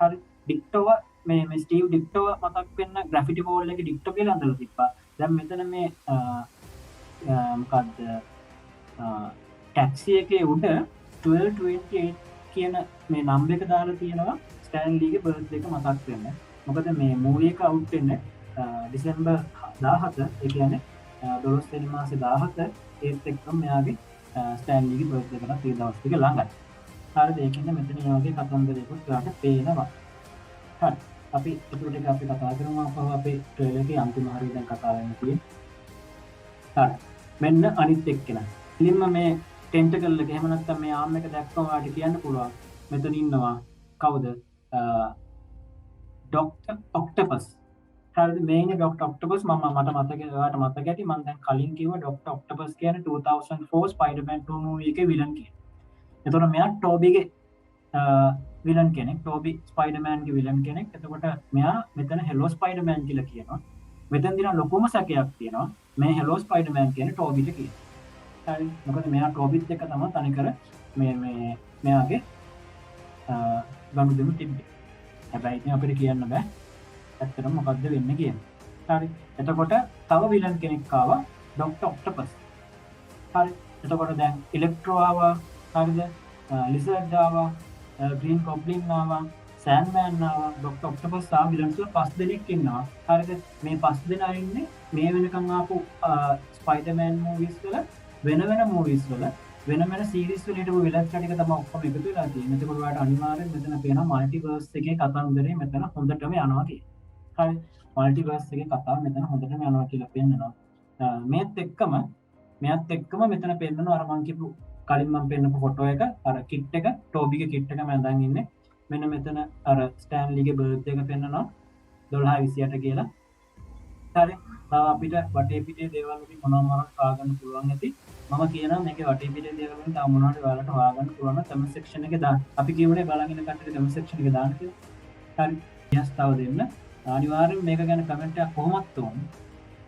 හරි ඩික්ටෝව මේ ස්ටීව් ඩික්ටෝව මතක් වෙන්න ග්‍රැෆිටි වෝල් එකේ ඩික්ටෝ කියලා අඳලා තිබ්බා. දැන් මෙතන මේ මොකද්ද ටැක්සි එකේ උඩ 1228 කියන මේ නම්බර් එක දාලා තියෙනවා ස්ටෑන් ලීගේ බර්ත්ඩේ එක මතක් වෙන්න. මොකද මේ මූවි එක අවුට් වෙන්නේ ඩිසෙම්බර් 17 ඒ කියන්නේ 12 වෙනි මාසේ 17 ඒත් එක්කම මෙයාගේ ස්ටෑන් ලීගේ බර්ත්ඩේ එකට තේ දවස් ටික ළඟයි. හරිද? ඒකින්ද මෙතන මේ වගේ කතන්දරයකුත් ඔයාලට පේනවා. හරි. අපි ඒකට ටික අපි කතා කරමු අපව අපේ ට්‍රේලර් එකේ අන්තිම හරිය දැන් කතා වෙන්න තියෙන්නේ. හරි. මෙන්න අනිත් එක්කෙනා. ඉතින්ම මේ ටෙන්ටකල් එක එහෙම නැත්නම් මේ ආම් එක දැක්කම ඔයාලට කියන්න පුළුවන් මෙතන ඉන්නවා කවුද? ඩොක්ටර් ඔක්ටපස්. හරිද? මේ ඉන්නේ ඩොක්ටර් ඔක්ටපස්. මට මතකයි ඔයාලට මතක ඇති මම දැන් කලින් කිව්වා ඩොක්ටර් ඔක්ටපස් කියන්නේ 2004 ස්පයිඩර්මෑන් 2 මූවි එකේ විලන් කෙනෙක්. එතකොට මෙයා ටෝබිගේ විලන් කෙනෙක්. ටෝබි ස්පයිඩර්මෑන්ගේ විලන් කෙනෙක්. එතකොට මෙයා මෙතන හෙලෝ ස්පයිඩර්මෑන් කියලා කියනවා. මෙතනදී නම් ලොකුම සැකයක් තියෙනවා මේ හෙලෝ ස්පයිඩර්මෑන් කියන්නේ ටෝබිට කියන. හරි. මොකද මෙයා ටෝබිත් එක්ක තමයි තනිකර මේ මෙයාගේ ගනුදෙනු තිබ්බේ. හැබැයි ඉතින් අපිට කියන්න බෑ ඇත්තටම මොකද්ද වෙන්නේ කියලා. හරි. එතකොට තව විලන් කෙනෙක් ආවා ඩොක්ටර් ඔක්ටපස්. හරි. එතකොට දැන් ඉලෙක්ට්‍රෝ ආවා. හරිද? ලිසර්ඩ් ආවා. ග්‍රීන් ගොබ්ලින් ආවා. සෑන්ඩ්මෑන් ආවා. ඩොක්ටර් ඔක්ටපස් ආවා. විලන්ස්ලා 5 දෙනෙක් ඉන්නවා. හරිද? මේ 5 දෙනා ඉන්නේ මේ වෙනකන් ආපු ස්පයිඩර්මෑන් මූවිස් වල වෙන වෙන මූවිස් වල වෙන වෙන සීරීස් වල හිටපු විලන්ස් ටික තමයි ඔක්කොම එකතු වෙලා තියෙන්නේ. එතකොට ඔයාලට අනිවාර්යෙන් මෙතන පේනවා මල්ටිවර්ස් එකේ කතන්දරේ මෙතන හොඳටම යනවා කියලා. හරි. මල්ටිවර්ස් එකේ කතාව මෙතන හොඳටම යනවා කියලා පෙන්නනවා. මෙයත් එක්කම මෙතන පෙන්නනවා අර මං කියපු කලින් මම පෙන්නපු ෆොටෝ එක අර කිට් එක ටෝබිගේ කිට් එක මම දැන් ඉන්නේ. මෙන්න මෙතන අර ස්ටෑන්ලිගේ බර්ත්ඩේ එක පෙන්නනවා 12/28 කියලා. හරි. තව අපිට වටේ පිටේ දේවල් වලින් මොනවා මොනවද හොයාගන්න පුළුවන් ඇති. මම කියනවා මේකේ වටේ පිටේ දේවල් වලින් තව මොනවද ඔයාලට හොයාගන්න පුළුවන් නම් කමෙන්ට් සෙක්ෂන් එකේ දාන්න. අපි කියමුනේ බලන් ඉන්න කට්ටිය කමෙන්ට් සෙක්ෂන් එකේ දාන්න කියලා. හරි. yes තව දෙන්න. අනිවාර්යෙන් මේක ගැන කමෙන්ට් එකක් කොහොමත් ඕනේ.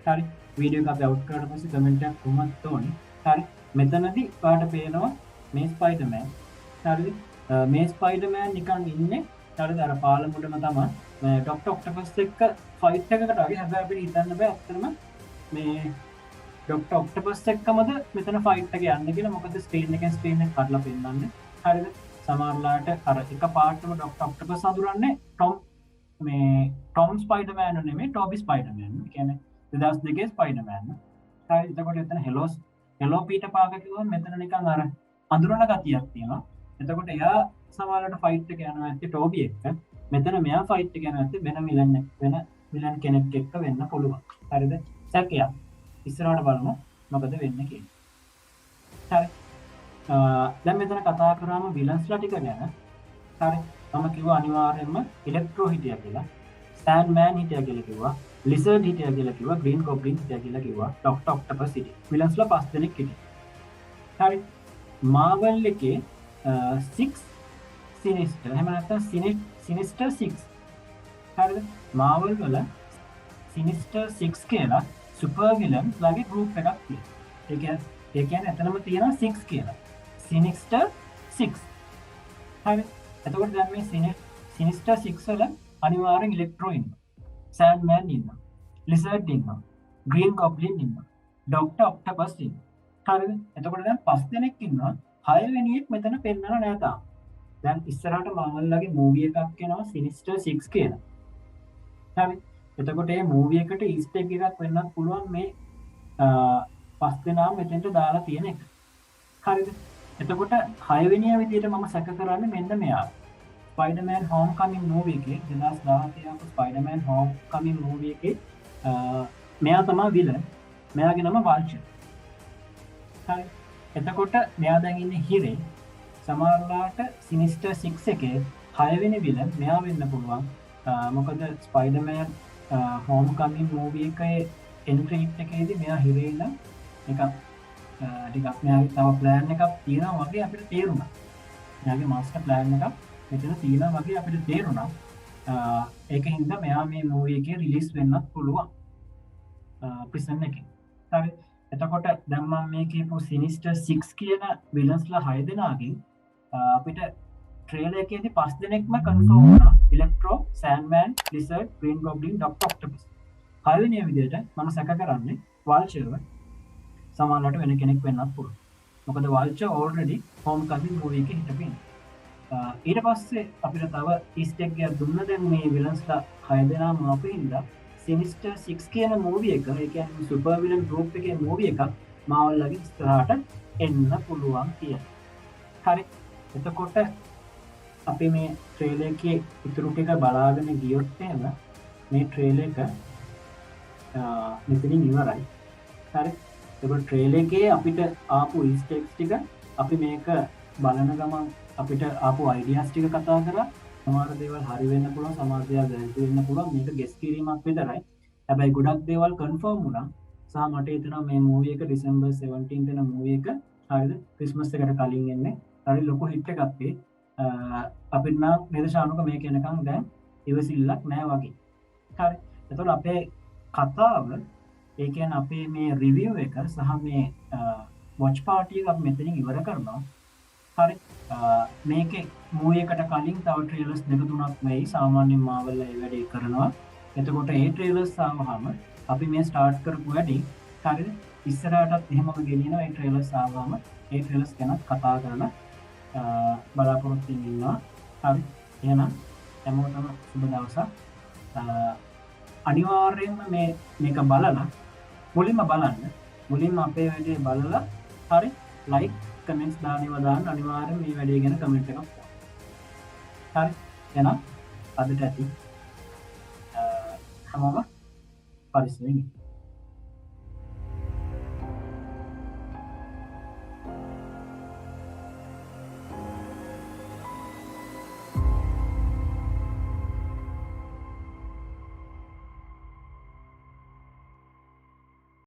හරි. වීඩියෝ එක අපි අවුට් කරලා පස්සේ කමෙන්ට් එකක් කොහොමත් ඕනේ. හරි. මෙතනදී ඔයාලට පේනවා මේ ස්පයිඩර්මෑන්. හරිද? මේ ස්පයිඩර්මෑන් නිකන් ඉන්නේ හරිද අර පාලමුඩම තමයි ඩොක්ටර් ඔක්ටපස් එක්ක ෆයිට් එකකට වගේ. හැබැයි අපිට හිතන්න බෑ ඇත්තටම මේ ඩොක්ටර් ඔක්ටපස් එක්කමද මෙතන ෆයිට් එක යන්නේ කියලා. මොකද ස්ක්‍රීන් එකෙන් ස්ක්‍රීන් එක කඩලා පෙන්නන්නේ. හරිද? සමහරලාට අර එක පාර්ට්ම ඩොක්ටර් ඔක්ටපස් හඳුරන්නේ ටොම් ස්පයිඩර්මෑන් නෙමෙයි ටෝබි ස්පයිඩර්මෑන්. ඒ කියන්නේ 2002 ස්පයිඩර්මෑන්. හරි. එතකොට එතන හෙලෝ පීටර් පාකර් කිව්වම මෙතන නිකන් අර අඳුරන ගතියක් තියෙනවා. එතකොට එයා සමහරලාට ෆයිට් එක යනවා ඇත්තේ ටෝබි එක්ක. මෙතන මෙයා ෆයිට් එක යනවා ඇත්තේ වෙන විලන් කෙනෙක් එක්ක වෙන්න පුළුවන්. හරිද? සැකයක්. ඉස්සරහට බලමු මොකද වෙන්නේ කියලා. හරි. දැන් මෙතන කතා කරාම විලන්ස්ලා ටික ගැන. හරි. මම කිව්වා අනිවාර්යයෙන්ම ඉලෙක්ට්‍රෝ හිටියා කියලා. සෑන්ඩ්මෑන් හිටියා කියලා කිව්වා. ලිසර්ඩ් හිටියා කියලා කිව්වා. ග්‍රීන් ගොබ්ලින් හිටියා කියලා කිව්වා. ඩොක්ටර් ඔක්ටපස් හිටියා. විලන්ස්ලා 5 දෙනෙක් හිටියා. හරි. මාවල් එකේ 6 සිනිස්ටර් එහෙම නැත්නම් සිනිස්ටර් 6. හරිද? මාවල් වල සිනිස්ටර් 6 කියලා සුපර් විලන්ස් ලාගේ ගෲප් එකක් තියෙනවා. ඒ කියන්නේ එතනම තියෙනවා 6 කියලා. සිනිස්ටර් 6. හරි. එතකොට දැන් මේ සිනිස්ටර් 6 වල අනිවාර්යෙන් ඉලෙක්ට්‍රෝ ඉන්නවා. සෑන්ඩ්මෑන් ඉන්නවා. ලිසර්ඩ් ඉන්නවා. ග්‍රීන් ගොබ්ලින් ඉන්නවා. ඩොක්ටර් ඔක්ටපස් ඉන්නවා. හරිද? එතකොට දැන් 5 දෙනෙක් ඉන්නවා. 6 වෙනි එක මෙතන පෙන්නලා නැහැ තාම. දැන් ඉස්සරහට මාවල්ලාගේ මූවි එකක් එනවා සිනිස්ටර් 6 කියලා. හරි. එතකොට මේ මූවි එකට ඊස්ටර් එග් එකක් වෙන්නත් පුළුවන් මේ 5 දෙනාම මෙතෙන්ට දාලා තියෙන එක. හරිද? එතකොට 6 වෙනියා විදියට මම සැක කරන්නේ මෙන්න මෙයා. ස්පයිඩර්මෑන් හෝම්කමින් මූවි එකේ 2017 ආපු ස්පයිඩර්මෑන් හෝම්කමින් මූවි එකේ මෙයා තමයි විලන්. මෙයාගේ නම වල්චර්. හරි. එතකොට මෙයා දැන් ඉන්නේ හිරේ. සමහරලාට සිනිස්ටර් 6 එකේ 6 වෙනි විලන් මෙයා වෙන්න පුළුවන්. මොකද ස්පයිඩර්මෑන් හෝම්කමින් මූවි එකේ එන්ට්‍රි එකේදී මෙයා හිරේ ඉන්න ටිකක් මෙයාගේ තව ප්ලෑන් එකක් තියෙනවා වගේ අපිට තේරුණා. මෙයාගේ මාස්ටර් ප්ලෑන් එකක් මෙතන තියෙනවා වගේ අපිට තේරුණා. ඒක හින්දා මෙයා මේ මූවි එකේ රිලීස් වෙන්නත් පුළුවන්. ප්‍රිසන් එකේ. හරි. එතකොට දැන් මම මේ කියපු සිනිස්ටර් 6 කියන විලන්ස්ලා 6 දෙනාගෙන් අපිට ට්‍රේලර් එකේදී 5 දෙනෙක්ම කන්ෆර්ම් වුණා. Electro, Sandman, Lizard, Green Goblin, Doctor Octopus. 6 වෙනි විදියට මම සැක කරන්නේ වල්චර්ව සමහරවිට වෙන කෙනෙක් වෙන්නත් පුළුවන්. මොකද වල්චර් ඕල්රෙඩි හෝම්කමින් මූවි එකේ හිටපින්. ඊට පස්සේ අපිට තව ඊස්ටර් එග් එකක් දුන්න දැන් මේ විලන්ස්ලා 6 දෙනාම අපින්දා සිනිස්ටර් 6 කියන මූවි එක, ඒ කියන්නේ සුපර් විලන් ගෲප් එකේ මූවි එකක් මාවල්ලාගේ ඉස්සරහට එන්න පුළුවන් කියලා. හරි. එතකොට අපි මේ ට්‍රේලර් එකේ ඉතුරු ටික බලාගෙන ගියොත් එහෙම මේ ට්‍රේලර් එක මෙතනින් ඉවරයි. හරි. එතකොට ට්‍රේලර් එකේ අපිට ආපු ඊස්ටර් එග්ස් ටික අපි මේක බලන ගමන් අපිට ආපු අයිඩියාස් ටික කතා කරලා සමහර දේවල් හරි වෙන්න පුළුවන්, සමහර දේවල් වැරදි වෙන්න පුළුවන්. මේක ගෙස් කිරීමක් විතරයි. හැබැයි ගොඩක් දේවල් කන්ෆර්ම් වුණා. සහ මට හිතෙනවා මේ මූවි එක ඩිසෙම්බර් 17 වෙන මූවි එක හරිද? ක්‍රිස්මස් එකට කලින් එන්නේ. හරි ලොකු හිට් එකක් ඒ. අපිට නම් නිදශානුක මේක එනකන් දැන් ඉවසිල්ලක් නැහැ වගේ. හරි. එතකොට අපේ කතාව ඒ කියන්නේ අපේ මේ රිවිව් එක සහ මේ වොච් පාටි එක අපි මෙතනින් ඉවර කරනවා. හරි. මේකේ මූවී එකට කලින් තව ට්‍රේලර්ස් දෙක තුනක් වෙයි. සාමාන්‍යයෙන් මාවල් ඒ වැඩේ කරනවා. එතකොට ඒ ට්‍රේලර්ස් ආවහම අපි මේ ස්ටාර්ට් කරපු වැඩේ හරිද? ඉස්සරහටත් එහෙමම ගෙනියනවා. ඒ ට්‍රේලර්ස් ආවහම ඒ ට්‍රේලර්ස් ගැන කතා කරලා බලාපොරොත්තු ඉන්නවා. හරි. එහෙනම් හැමෝටම සුබ දවසක්. අනිවාර්යෙන්ම මේක බලලා මුලින්ම බලන්න. මුලින්ම අපේ වැඩේ බලලා හරි ලයික් කමෙන්ට්ස් දාන්න අනිවාර්යෙන් මේ වැඩේ ගැන කමෙන්ට් එකක් දාන්න. හරි. එහෙනම් අදට ඇති හැමෝම පරිස්සමෙන් ඉන්න.